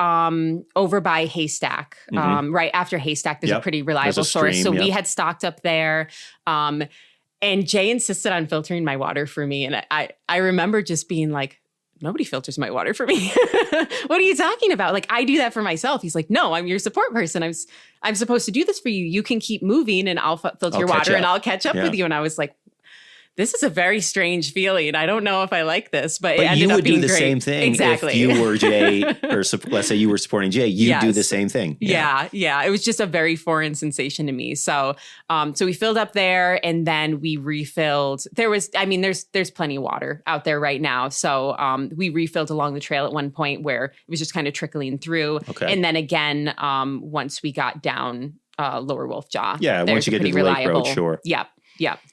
over by Haystack. Mm-hmm. Right after Haystack, there's a pretty reliable source. So we had stocked up there. And Jay insisted on filtering my water for me. And I remember just being like, nobody filters my water for me. What are you talking about? Like, I do that for myself. He's like, no, I'm your support person. I'm supposed to do this for you. You can keep moving and I'll filter your water and I'll catch up with you. And I was like, this is a very strange feeling. I don't know if I like this, but it But ended you up would do being the great. same thing Exactly. if you were Jay, or let's say you were supporting Jay, you'd do Yes. the same thing. Yeah. It was just a very foreign sensation to me. So, so we filled up there, and then we refilled. There's plenty of water out there right now. So, we refilled along the trail at one point where it was just kind of trickling through. Okay. And then again, once we got down Lower Wolf Jaw. Yeah, once you get to the lake road, sure. Yep.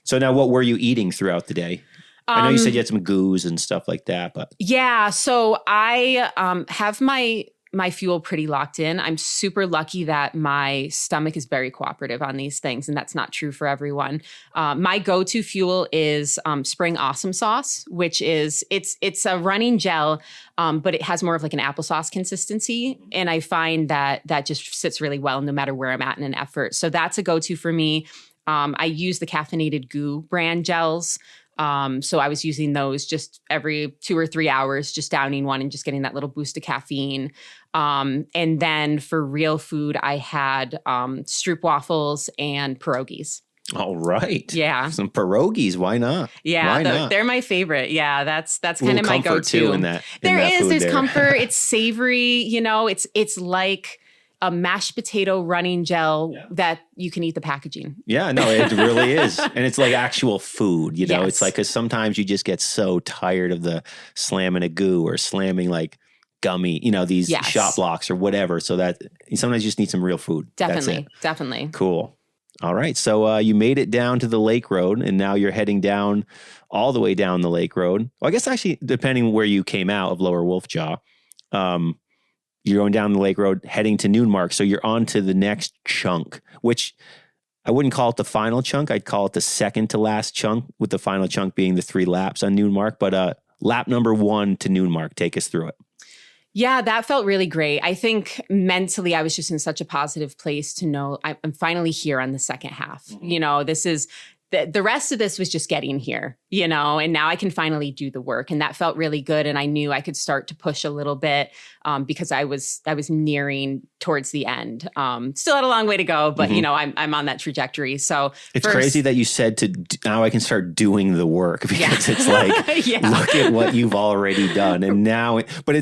So now what were you eating throughout the day? I know you said you had some goos and stuff like that, but yeah. So I have my fuel pretty locked in. I'm super lucky that my stomach is very cooperative on these things, and that's not true for everyone. My go-to fuel is Spring Awesome Sauce, which is it's a running gel, but it has more of like an applesauce consistency, and I find that just sits really well no matter where I'm at in an effort. So that's a go-to for me. I use the Caffeinated Goo brand gels. So I was using those just every 2 or 3 hours, just downing one and just getting that little boost of caffeine. And then for real food, I had Stroop waffles and pierogies. all right. Yeah. Some pierogies. Why not? Yeah, Why not? they're my favorite. Yeah, that's kind Little of my comfort, go-to. too, in that. There's food comfort. It's savory. It's like a mashed potato running gel that you can eat the packaging. Yeah, no, it really is. And it's like actual food, Yes. It's like, because sometimes you just get so tired of the slamming a goo or slamming like gummy, these Yes. shot blocks or whatever. So that sometimes you just need some real food. That's it. Definitely. Cool. All right. So you made it down to the lake road, and now you're heading down all the way down the lake road. Well, I guess actually, depending where you came out of Lower Wolf Jaw, you're going down the lake road, heading to Noonmark. So you're on to the next chunk, which I wouldn't call it the final chunk. I'd call it the second to last chunk, with the final chunk being the 3 laps on Noonmark. But lap number 1 to Noonmark, take us through it. Yeah, that felt really great. I think mentally I was just in such a positive place to know I'm finally here on the second half. Mm-hmm. This is the rest of this was just getting here, and now I can finally do the work. And that felt really good. And I knew I could start to push a little bit because I was nearing towards the end. Still had a long way to go, but I'm on that trajectory. So it's crazy that you said now I can start doing the work, because it's like, look at what you've already done. And now,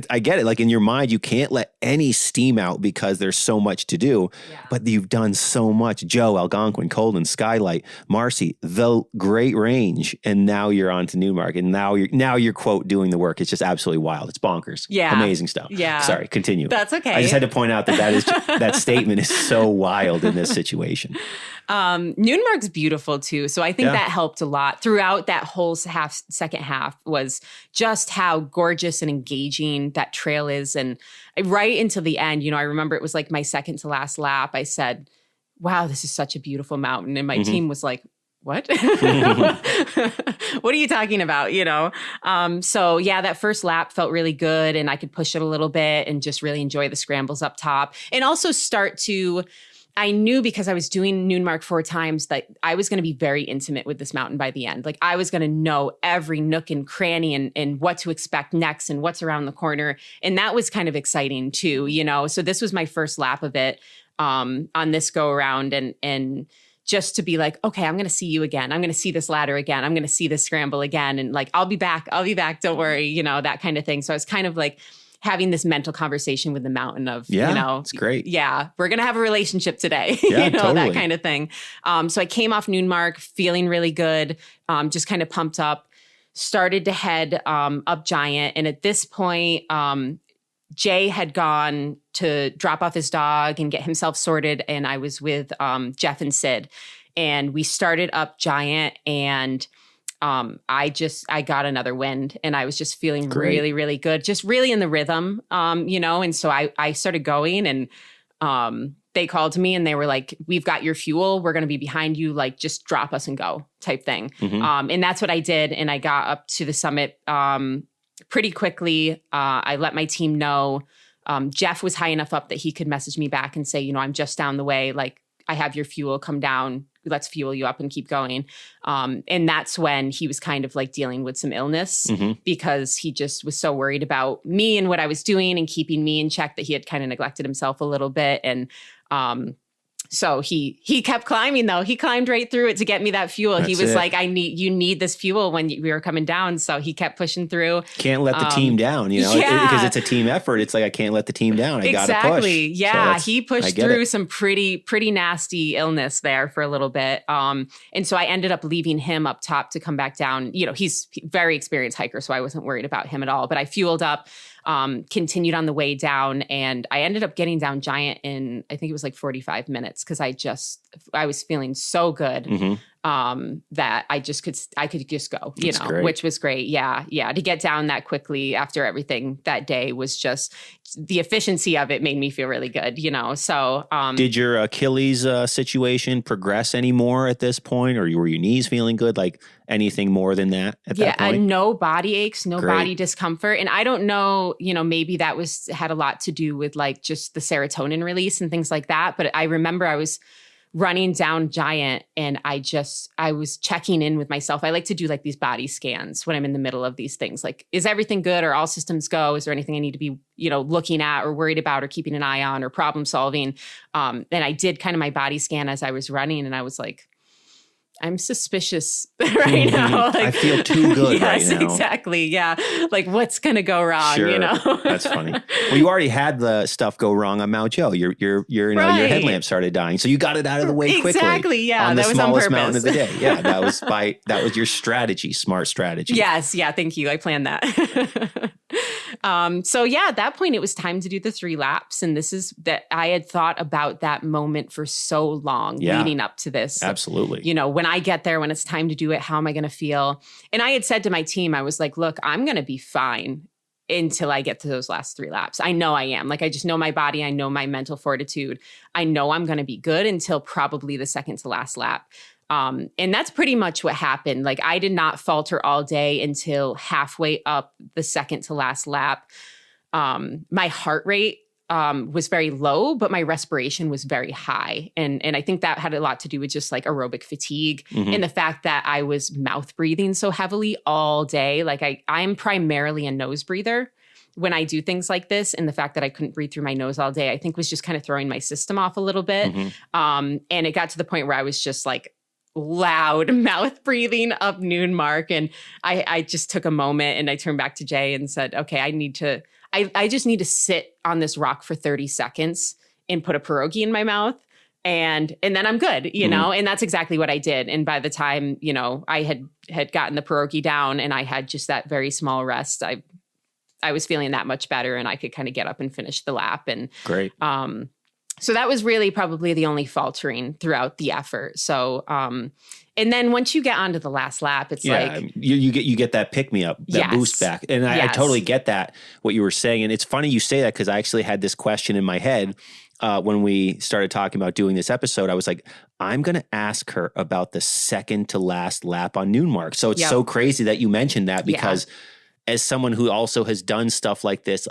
I get it. Like in your mind, you can't let any steam out because there's so much to do, but you've done so much. Joe, Algonquin, Colden, Skylight, Marcy, the Great Range, and now you're on to Noonmark, and now you're quote doing the work. It's just absolutely wild. It's bonkers. Yeah. Amazing stuff. Yeah. Sorry, continue. That's okay. I just had to point out that statement is so wild in this situation. Noonmark's beautiful too. So I think that helped a lot throughout that whole second half, was just how gorgeous and engaging that trail is. And right until the end, I remember it was like my second to last lap. I said, wow, this is such a beautiful mountain. And my team was like, what? What are you talking about? So yeah, that first lap felt really good, and I could push it a little bit and just really enjoy the scrambles up top, and also I knew, because I was doing Noonmark 4 times, that I was going to be very intimate with this mountain by the end. Like I was going to know every nook and cranny and what to expect next and what's around the corner. And that was kind of exciting too, So this was my first lap of it on this go around, and just to be like, okay, I'm going to see you again. I'm going to see this ladder again. I'm going to see this scramble again. And like, I'll be back. Don't worry, that kind of thing. So I was kind of like having this mental conversation with the mountain of, it's great. Yeah, we're going to have a relationship today, Yeah, totally. that kind of thing. So I came off Noonmark feeling really good, just kind of pumped up, started to head up Giant. And at this point, Jay had gone to drop off his dog and get himself sorted. And I was with Jeff and Sid, and we started up Giant, and I got another wind, and I was just feeling really, really good, just really in the rhythm, and so I started going, and they called to me and they were like, we've got your fuel. We're going to be behind you. Like, just drop us and go type thing. And that's what I did. And I got up to the summit pretty quickly. I let my team know. Jeff was high enough up that he could message me back and say, I'm just down the way. Like, I have your fuel, come down, let's fuel you up and keep going. And that's when he was kind of like dealing with some illness, because he just was so worried about me and what I was doing and keeping me in check that he had kind of neglected himself a little bit. And So he kept climbing though. He climbed right through it to get me that fuel. He was like, you need this fuel when we were coming down. So he kept pushing through. Can't let the team down, because it's a team effort. It's like, I can't let the team down. I got to push. Exactly. Yeah. So he pushed through some pretty nasty illness there for a little bit. And so I ended up leaving him up top to come back down. He's a very experienced hiker, so I wasn't worried about him at all, but I fueled up, continued on the way down, and I ended up getting down Giant in, I think it was like 45 minutes, because I was feeling so good that I could just go, which was great. Yeah. To get down that quickly after everything that day was just, the efficiency of it made me feel really good, So did your Achilles situation progress anymore at this point, or were your knees feeling good? Like anything more than that at that point? No body aches, no body discomfort. And I don't know, maybe that had a lot to do with like just the serotonin release and things like that. But I remember I was running down Giant and I was checking in with myself. I like to do like these body scans when I'm in the middle of these things. Like, is everything good? Or all systems go? Is there anything I need to be, looking at or worried about or keeping an eye on or problem solving? And I did kind of my body scan as I was running, and I was like, I'm suspicious right now. Like, I feel too good right now. Yes, exactly. Yeah. Like, what's going to go wrong? Sure. That's funny. Well, you already had the stuff go wrong on Mount Joe. Your your headlamp started dying, so you got it out of the way quickly. Exactly. Yeah. On the that was smallest on purpose. mountain of the day. Yeah. That was your strategy. Smart strategy. Yes. Yeah. Thank you. I planned that. So yeah, at that point it was time to do the 3 laps. And this is that I had thought about that moment for so long leading up to this. Absolutely. When I get there, when it's time to do it, how am I going to feel? And I had said to my team, I was like, look, I'm going to be fine until I get to those last 3 laps. I know I am. Like, I just know my body. I know my mental fortitude. I know I'm going to be good until probably the second to last lap. And that's pretty much what happened. Like, I did not falter all day until halfway up the second to last lap. My heart rate was very low, but my respiration was very high. And I think that had a lot to do with just like aerobic fatigue and the fact that I was mouth breathing so heavily all day. Like, I'm primarily a nose breather when I do things like this. And the fact that I couldn't breathe through my nose all day, I think was just kind of throwing my system off a little bit. And it got to the point where I was just like loud mouth breathing up Noon Mark. And I just took a moment and I turned back to Jay and said, okay, I just need to sit on this rock for 30 seconds and put a pierogi in my mouth. And then I'm good, and that's exactly what I did. And by the time, I had gotten the pierogi down and I had just that very small rest, I was feeling that much better and I could kind of get up and finish the lap. And great. So that was really probably the only faltering throughout the effort. So, and then once you get onto the last lap, it's like you get that pick me up, that boost back. And I totally get that, what you were saying. And it's funny you say that, because I actually had this question in my head when we started talking about doing this episode. I was like, I'm going to ask her about the second to last lap on Noon Mark. So it's so crazy that you mentioned that, because as someone who also has done stuff like this,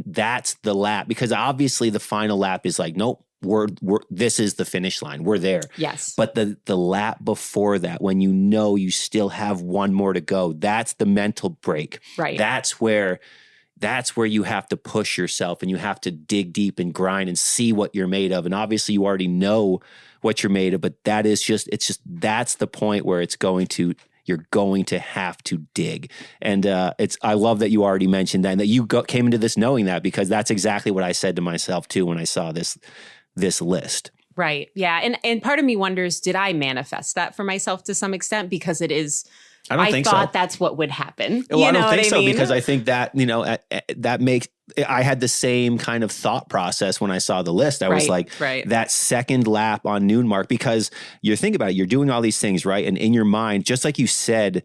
that's the lap, because obviously the final lap is like, nope, this is the finish line. We're there. Yes. But the lap before that, when you still have one more to go, that's the mental break. Right. That's where you have to push yourself and you have to dig deep and grind and see what you're made of. And obviously you already know what you're made of, but that's the point where you're going to have to dig. And I love that you already mentioned that, and that you came into this knowing that, because that's exactly what I said to myself too when I saw this list. Right. Yeah. And part of me wonders, did I manifest that for myself to some extent? Because it is, I thought that's what would happen. Well, I don't think so, because I think that, that makes, I had the same kind of thought process when I saw the list. I was like, that second lap on Noon Mark, because you think about it, you're doing all these things, right? And in your mind, just like you said,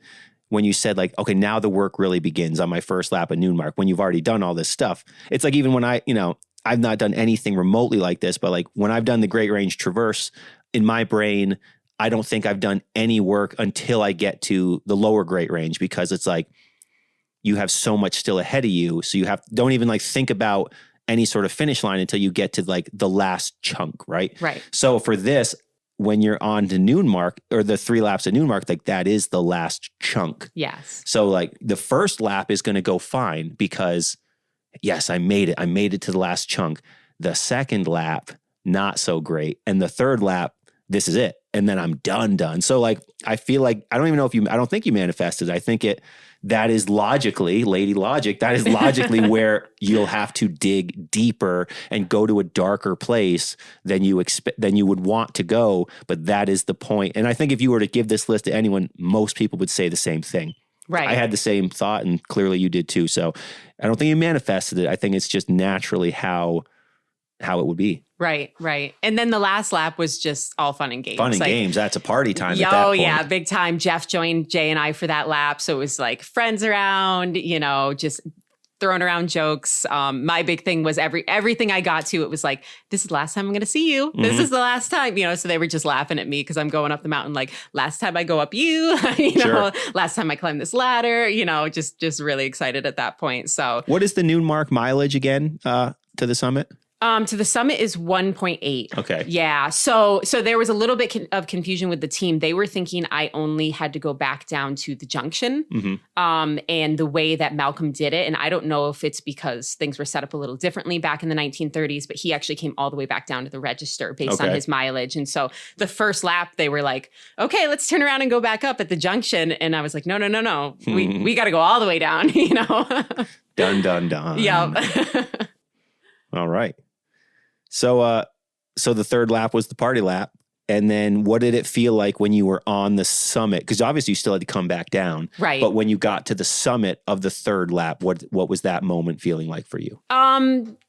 when you said like, okay, now the work really begins on my first lap at Noon Mark, when you've already done all this stuff. It's like, even when I've not done anything remotely like this, but like when I've done the Great Range Traverse, in my brain, I don't think I've done any work until I get to the lower Great Range, because it's like you have so much still ahead of you. So don't even like think about any sort of finish line until you get to like the last chunk, right? Right. So for this, when you're on to Noon Mark, or the 3 laps at Noon Mark, like that is the last chunk. Yes. So like the first lap is going to go fine, because yes, I made it. I made it to the last chunk. The second lap, not so great. And the third lap, this is it. And then I'm done. So like, I feel like, I don't think you manifested. I think that is logically, lady logic, that is logically where you'll have to dig deeper and go to a darker place than you would want to go. But that is the point. And I think if you were to give this list to anyone, most people would say the same thing. Right. I had the same thought, and clearly you did too. So I don't think you manifested it. I think it's just naturally how it would be. Right. And then the last lap was just all fun and games. Games. That's a party time at that point. Yeah, big time. Jeff joined Jay and I for that lap. So it was like friends around, just throwing around jokes. My big thing was everything I got to, it was like, this is the last time I'm going to see you. This is the last time, so they were just laughing at me because I'm going up the mountain. Like, last time I go up you, Sure. Last time I climb this ladder, just really excited at that point. So what is the noon mark mileage again to the summit? To the summit is 1.8. Okay. Yeah. So there was a little bit of confusion with the team. They were thinking I only had to go back down to the junction. And the way that Malcolm did it, and I don't know if it's because things were set up a little differently back in the 1930s, but he actually came all the way back down to the register based on his mileage. And so the first lap, they were like, okay, let's turn around and go back up at the junction. And I was like, no. We got to go all the way down, Done. Yeah. All right. So the third lap was the party lap. And then what did it feel like when you were on the summit? Because obviously you still had to come back down. Right. But when you got to the summit of the third lap, what was that moment feeling like for you?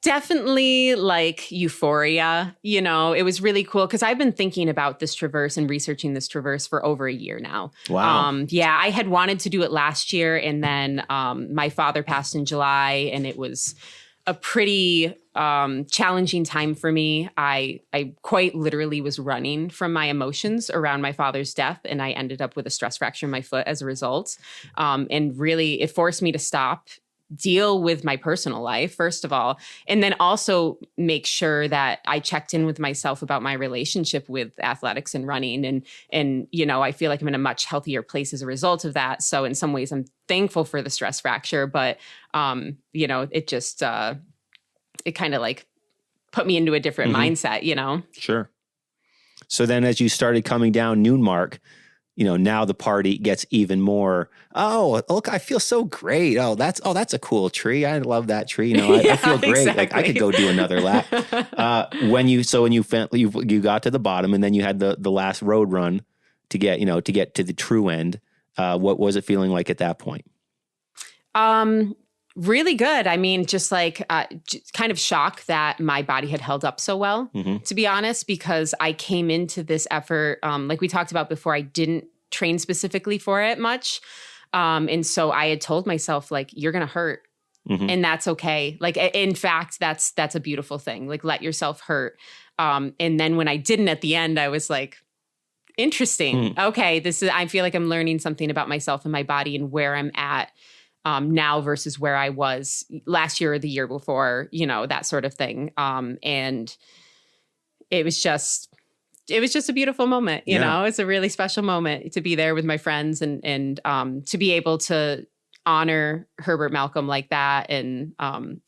Definitely like euphoria. It was really cool because I've been thinking about this traverse and researching this traverse for over a year now. Wow. Yeah, I had wanted to do it last year, and then my father passed in July, and it was a pretty challenging time for me. I quite literally was running from my emotions around my father's death, and I ended up with a stress fracture in my foot as a result. And really, it forced me to stop, deal with my personal life, first of all, and then also make sure that I checked in with myself about my relationship with athletics and running. And I feel like I'm in a much healthier place as a result of that. So in some ways, I'm thankful for the stress fracture, but it just it kind of like put me into a different mindset, Sure. So then as you started coming down noon mark, now the party gets even more, oh, look, I feel so great. Oh, that's a cool tree. I love that tree. I feel great. Exactly. Like I could go do another lap. When you got to the bottom and then you had the last road run to get to the true end. What was it feeling like at that point? Really good. I mean, just like kind of shocked that my body had held up so well, to be honest, because I came into this effort, like we talked about before, I didn't train specifically for it much. And so I had told myself, like, you're going to hurt. And that's okay. Like, in fact, that's a beautiful thing. Like, let yourself hurt. And then when I didn't at the end, I was like, interesting. Okay, I feel like I'm learning something about myself and my body and where I'm at now versus where I was last year or the year before, that sort of thing. And it was just a beautiful moment, you know. It's a really special moment to be there with my friends and to be able to honor Herbert Malcolm like that. And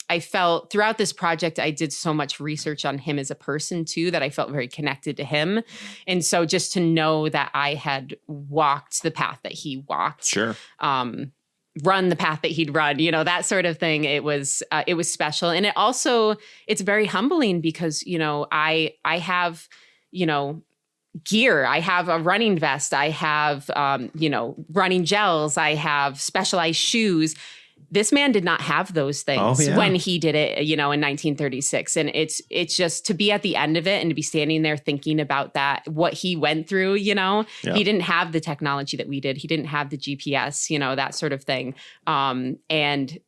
I felt throughout this project, I did so much research on him as a person too, that I felt very connected to him. And so just to know that I had walked the path that he walked, Sure. Run the path that he'd run, that sort of thing. It was special. And it's very humbling because, I have, gear. I have a running vest. I have, running gels. I have specialized shoes. This man did not have those things when he did it, in 1936. And it's just to be at the end of it and to be standing there thinking about that, what he went through, he didn't have the technology that we did. He didn't have the GPS, that sort of thing. And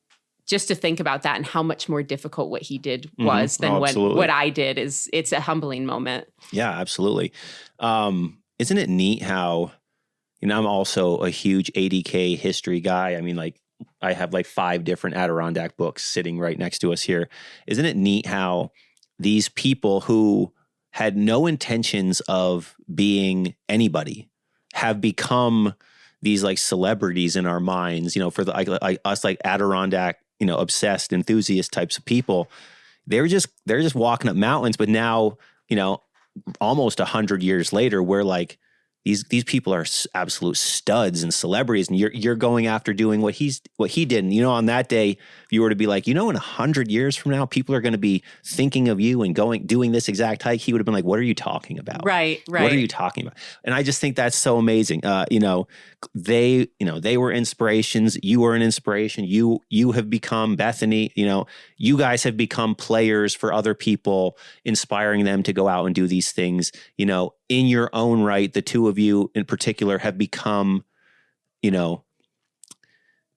just to think about that and how much more difficult what he did was than what I did it's a humbling moment. Yeah, absolutely. Isn't it neat how, I'm also a huge ADK history guy. I mean, like, I have like 5 different Adirondack books sitting right next to us here. Isn't it neat how these people who had no intentions of being anybody have become these like celebrities in our minds, for like us, like Adirondack, obsessed enthusiast types of people. They're just walking up mountains, but now you know, almost 100 years later, we're like, these people are absolute studs and celebrities, and you're going after doing what he did. And, on that day, if you were to be like, in 100 years from now, people are going to be thinking of you and doing this exact hike, he would have been like, what are you talking about? Right. What are you talking about? And I just think that's so amazing. They were inspirations. You were an inspiration. You have become, Bethany, you guys have become players for other people, inspiring them to go out and do these things, in your own right. The two of you in particular have become,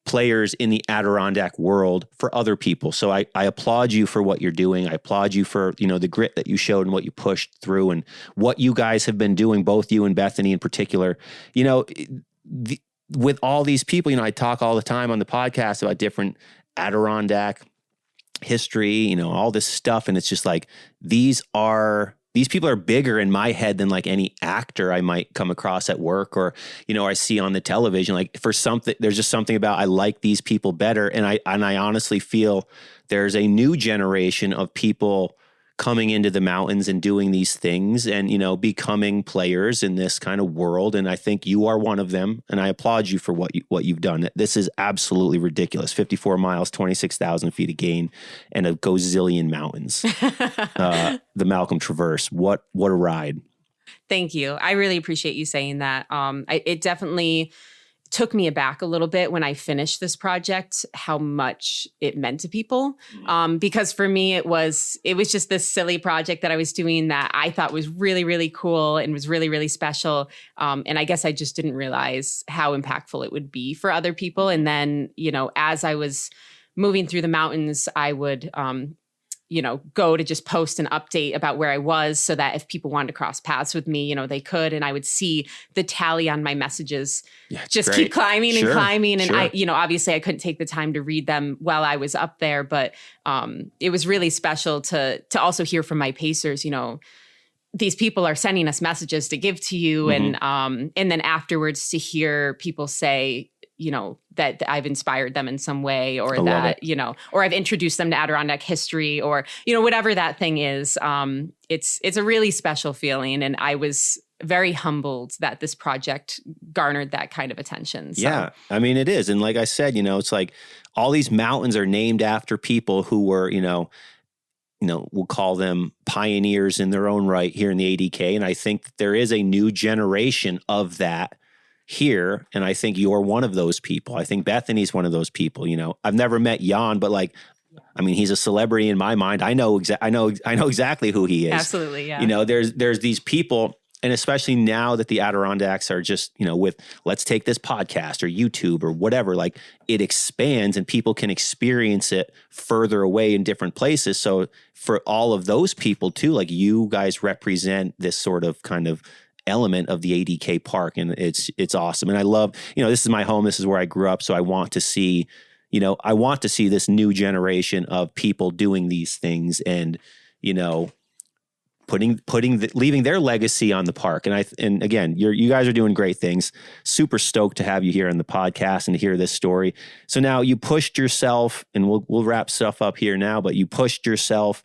players in the Adirondack world for other people. So I applaud you for what you're doing. I applaud you for, the grit that you showed and what you pushed through and what you guys have been doing, both you and Bethany in particular. With all these people, I talk all the time on the podcast about different Adirondack history, all this stuff. And it's just like, these people are bigger in my head than like any actor I might come across at work or, I see on the television. Like for something, there's just something about, I like these people better. And I honestly feel there's a new generation of people coming into the mountains and doing these things and, becoming players in this kind of world. And I think you are one of them. And I applaud you for what you've done. This is absolutely ridiculous. 54 miles, 26,000 feet of gain, and a gazillion mountains. The Malcolm Traverse. What a ride. Thank you. I really appreciate you saying that. It definitely took me aback a little bit when I finished this project, how much it meant to people. Because for me, it was just this silly project that I was doing that I thought was really, really cool and was really, really special. And I guess I just didn't realize how impactful it would be for other people. And then, as I was moving through the mountains, I would, go to just post an update about where I was so that if people wanted to cross paths with me, they could. And I would see the tally on my messages just keep climbing and climbing. And I, obviously I couldn't take the time to read them while I was up there, but it was really special to also hear from my pacers, these people are sending us messages to give to you. And then afterwards to hear people say, that I've inspired them in some way or that, or I've introduced them to Adirondack history or, whatever that thing is. It's a really special feeling. And I was very humbled that this project garnered that kind of attention. So. Yeah, I mean, it is. And like I said, it's like all these mountains are named after people who were, we'll call them pioneers in their own right here in the ADK. And I think that there is a new generation of that here. And I think you're one of those people. I think Bethany's one of those people. I've never met Jan, but he's a celebrity in my mind. I know exactly who he is. Absolutely. Yeah. There's these people, and especially now that the Adirondacks are just, with let's take this podcast or YouTube or whatever, like it expands and people can experience it further away in different places. So for all of those people too, like you guys represent this sort of kind of element of the ADK park, and it's awesome. And I love, this is my home, this is where I grew up, so I want to see this new generation of people doing these things and leaving their legacy on the park. And again, you guys are doing great things. Super stoked to have you here on the podcast and to hear this story. So now you pushed yourself, and we'll wrap stuff up here now, but you pushed yourself,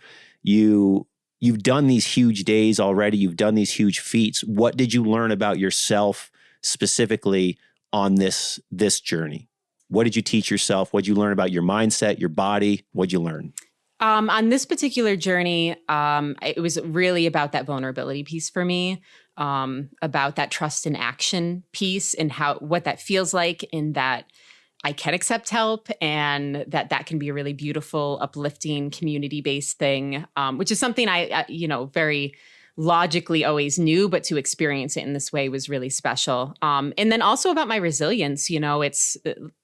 You've done these huge days already. You've done these huge feats. What did you learn about yourself specifically on this journey? What did you teach yourself? What did you learn about your mindset, your body? What did you learn? On this particular journey, it was really about that vulnerability piece for me, about that trust in action piece and what that feels like in that I can accept help and that can be a really beautiful, uplifting, community-based thing, which is something I very logically always knew, but to experience it in this way was really special. And then also about my resilience, it's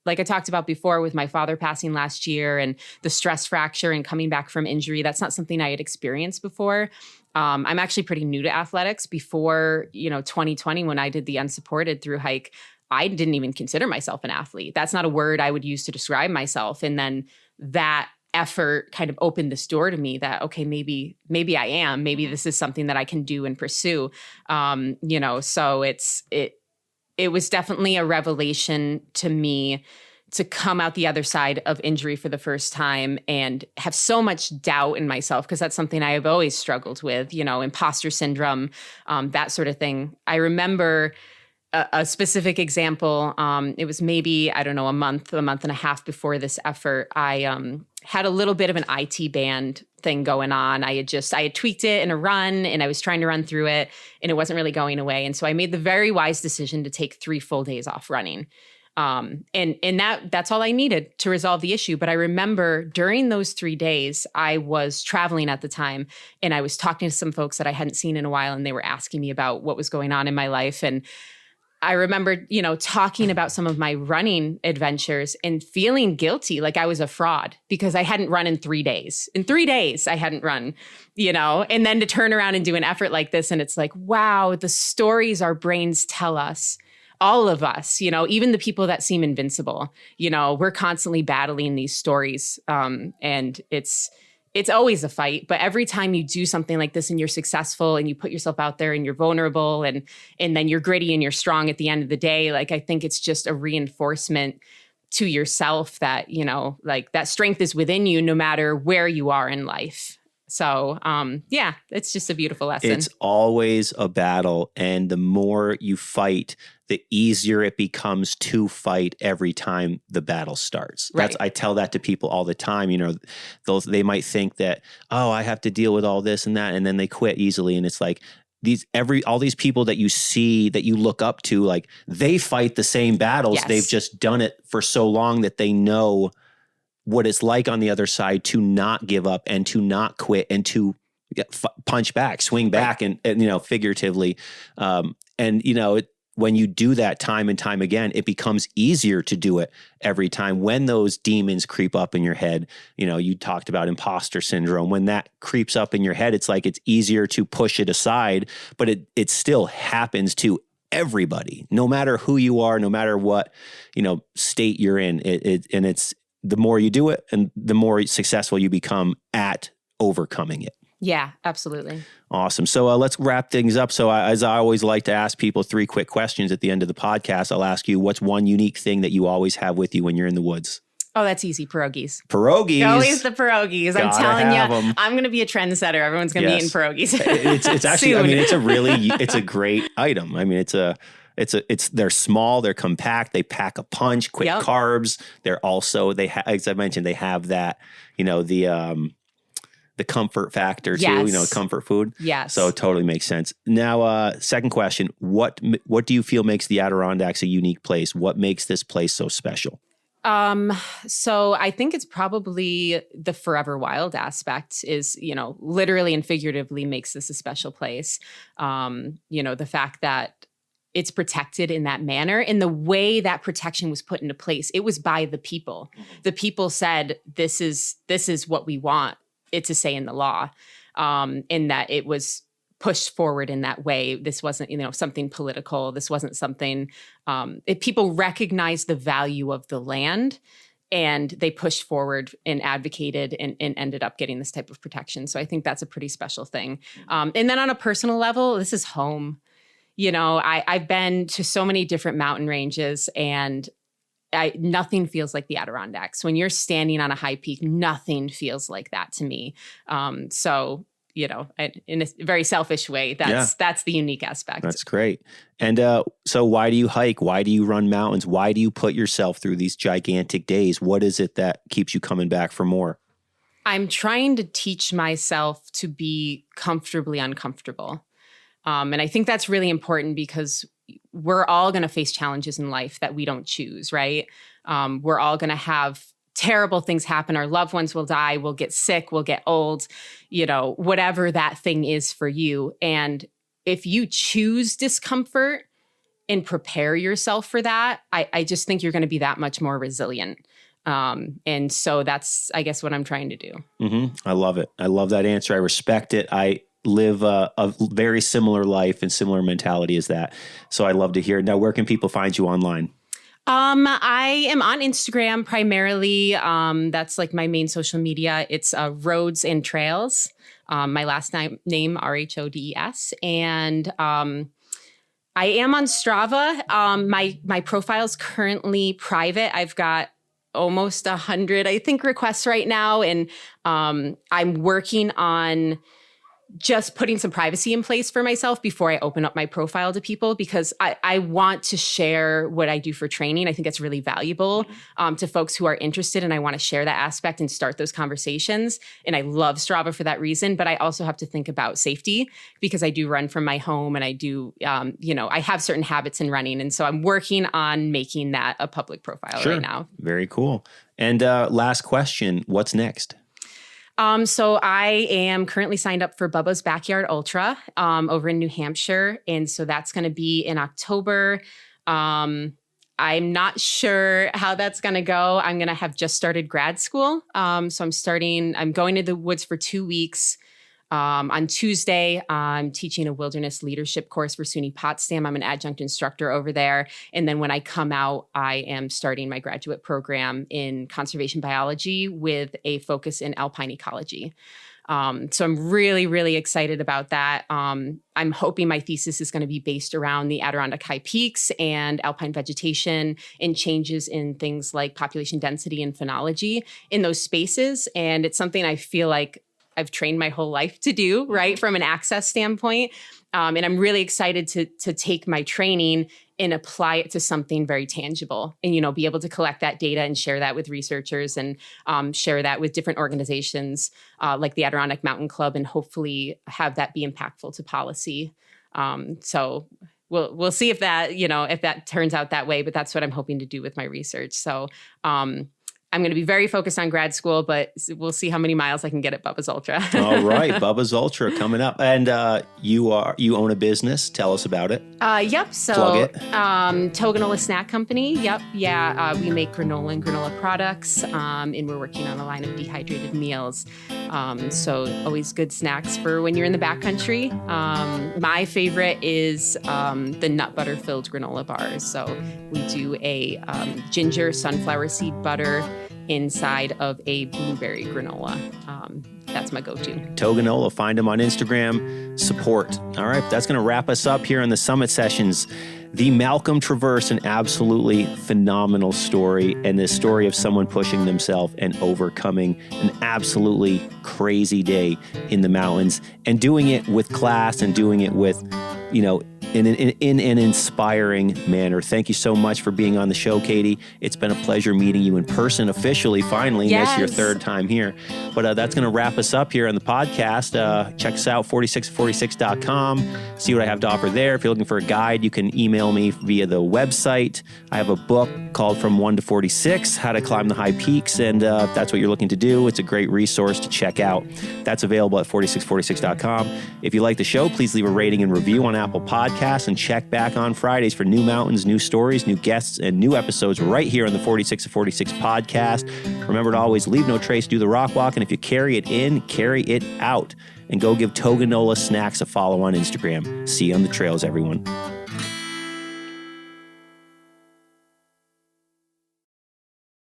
like I talked about before with my father passing last year and the stress fracture and coming back from injury. That's not something I had experienced before. I'm actually pretty new to athletics. Before, 2020, when I did the unsupported through hike, I didn't even consider myself an athlete. That's not a word I would use to describe myself. And then that effort kind of opened this door to me that, okay, maybe I am, maybe this is something that I can do and pursue. So it was definitely a revelation to me to come out the other side of injury for the first time and have so much doubt in myself, because that's something I have always struggled with, imposter syndrome, that sort of thing. I remember a specific example. It was maybe, I don't know, a month and a half before this effort. I had a little bit of an IT band thing going on. I had tweaked it in a run, and I was trying to run through it, and it wasn't really going away. And so I made the very wise decision to take 3 full days off running. And that's all I needed to resolve the issue. But I remember during those 3 days, I was traveling at the time, and I was talking to some folks that I hadn't seen in a while, and they were asking me about what was going on in my life. And I remember, talking about some of my running adventures and feeling guilty, like I was a fraud because I hadn't run in 3 days. In 3 days, I hadn't run, and then to turn around and do an effort like this. And it's like, wow, the stories our brains tell us, all of us, even the people that seem invincible, we're constantly battling these stories. And it's always a fight, but every time you do something like this and you're successful and you put yourself out there and you're vulnerable and then you're gritty and you're strong at the end of the day, like, I think it's just a reinforcement to yourself that, like that strength is within you no matter where you are in life. So, yeah, it's just a beautiful lesson. It's always a battle. And the more you fight, the easier it becomes to fight every time the battle starts. Right. I tell that to people all the time. They might think that, oh, I have to deal with all this and that, and then they quit easily. And it's like all these people that you see, that you look up to, like, they fight the same battles. Yes. They've just done it for so long that they know what it's like on the other side to not give up and to not quit and to punch back, swing back, and figuratively. When you do that time and time again, it becomes easier to do it every time. When those demons creep up in your head, you talked about imposter syndrome. When that creeps up in your head, it's like it's easier to push it aside, but it still happens to everybody, no matter who you are, no matter what, state you're in. And it's the more you do it and the more successful you become at overcoming it. Yeah, absolutely. Awesome. So let's wrap things up. So as I always like to ask people 3 quick questions at the end of the podcast, I'll ask you, what's one unique thing that you always have with you when you're in the woods? Oh, that's easy. Pierogies. Pierogies. Always the pierogies. I'm telling you, I'm going to be a trendsetter. Everyone's going to be eating pierogies. It's actually, I mean, it's a great item. I mean, they're small, they're compact, they pack a punch, quick carbs. They're also, as I mentioned, they have that, the comfort factor too, comfort food. Yes. So it totally makes sense. Now, second question, what do you feel makes the Adirondacks a unique place? What makes this place so special? So I think it's probably the forever wild aspect is, literally and figuratively makes this a special place. The fact that it's protected in that manner, and the way that protection was put into place, it was by the people. Mm-hmm. The people said, this is what we want it to say in the law, in that it was pushed forward in that way. This wasn't, something political. This wasn't something, people recognized the value of the land, and they pushed forward and advocated and ended up getting this type of protection. So I think that's a pretty special thing. And then on a personal level, this is home. I've been to so many different mountain ranges, and nothing feels like the Adirondacks. When you're standing on a high peak, nothing feels like that to me. So, in a very selfish way, that's the unique aspect. That's great. And so why do you hike? Why do you run mountains? Why do you put yourself through these gigantic days? What is it that keeps you coming back for more? I'm trying to teach myself to be comfortably uncomfortable. And I think that's really important because we're all going to face challenges in life that we don't choose, right? We're all going to have terrible things happen. Our loved ones will die. We'll get sick. We'll get old, whatever that thing is for you. And if you choose discomfort and prepare yourself for that, I just think you're going to be that much more resilient. And so that's, I guess, what I'm trying to do. Mm-hmm. I love it. I love that answer. I respect it. I live a very similar life and similar mentality as that. So I love to hear it. Now, where can people find you online? I am on Instagram primarily. That's like my main social media. It's Roads and Trails. My last name, RHODES. And I am on Strava. My profile's currently private. I've got almost 100, I think, requests right now. And I'm working on just putting some privacy in place for myself before I open up my profile to people, because I want to share what I do for training. I think it's really valuable to folks who are interested, and I want to share that aspect and start those conversations. And I love Strava for that reason, but I also have to think about safety, because I do run from my home, and I do, I have certain habits in running. And so I'm working on making that a public profile right now. Very cool. And last question, what's next? So I am currently signed up for Bubba's Backyard Ultra over in New Hampshire. And so that's going to be in October. I'm not sure how that's going to go. I'm going to have just started grad school. So I'm going to the woods for 2 weeks. On Tuesday, I'm teaching a wilderness leadership course for SUNY Potsdam. I'm an adjunct instructor over there. And then when I come out, I am starting my graduate program in conservation biology with a focus in alpine ecology. So I'm really, really excited about that. I'm hoping my thesis is going to be based around the Adirondack High Peaks and alpine vegetation and changes in things like population density and phenology in those spaces. And it's something I feel like I've trained my whole life to do, right, from an access standpoint. And I'm really excited to take my training and apply it to something very tangible and, be able to collect that data and share that with researchers and share that with different organizations like the Adirondack Mountain Club, and hopefully have that be impactful to policy. So we'll see if that turns out that way, but that's what I'm hoping to do with my research. So I'm going to be very focused on grad school, but we'll see how many miles I can get at Bubba's Ultra. All right. Bubba's Ultra coming up. And you own a business. Tell us about it. Yep. So, plug it. Toganola Snack Company. Yep. Yeah. We make granola and granola products, and we're working on a line of dehydrated meals. So always good snacks for when you're in the backcountry. My favorite is the nut butter filled granola bars. So we do a ginger sunflower seed butter inside of a blueberry granola. That's my go-to. Toganola, find them on Instagram, support. All right, that's going to wrap us up here on the Summit Sessions. The Malcolm Traverse, an absolutely phenomenal story, and the story of someone pushing themselves and overcoming an absolutely crazy day in the mountains and doing it with class and doing it with, in an inspiring manner. Thank you so much for being on the show, Katie. It's been a pleasure meeting you in person officially, finally. Yes. This is your third time here. But that's going to wrap us up here on the podcast. Check us out, 4646.com. See what I have to offer there. If you're looking for a guide, you can email me via the website. I have a book called From 1 to 46, How to Climb the High Peaks. And if that's what you're looking to do, it's a great resource to check out. That's available at 4646.com. If you like the show, please leave a rating and review on Apple Podcasts, and check back on Fridays for new mountains, new stories, new guests, and new episodes right here on the 46 of 46 podcast. Remember to always leave no trace, do the rock walk, and if you carry it in, carry it out. And go give Toganola Snacks a follow on Instagram. See you on the trails, everyone.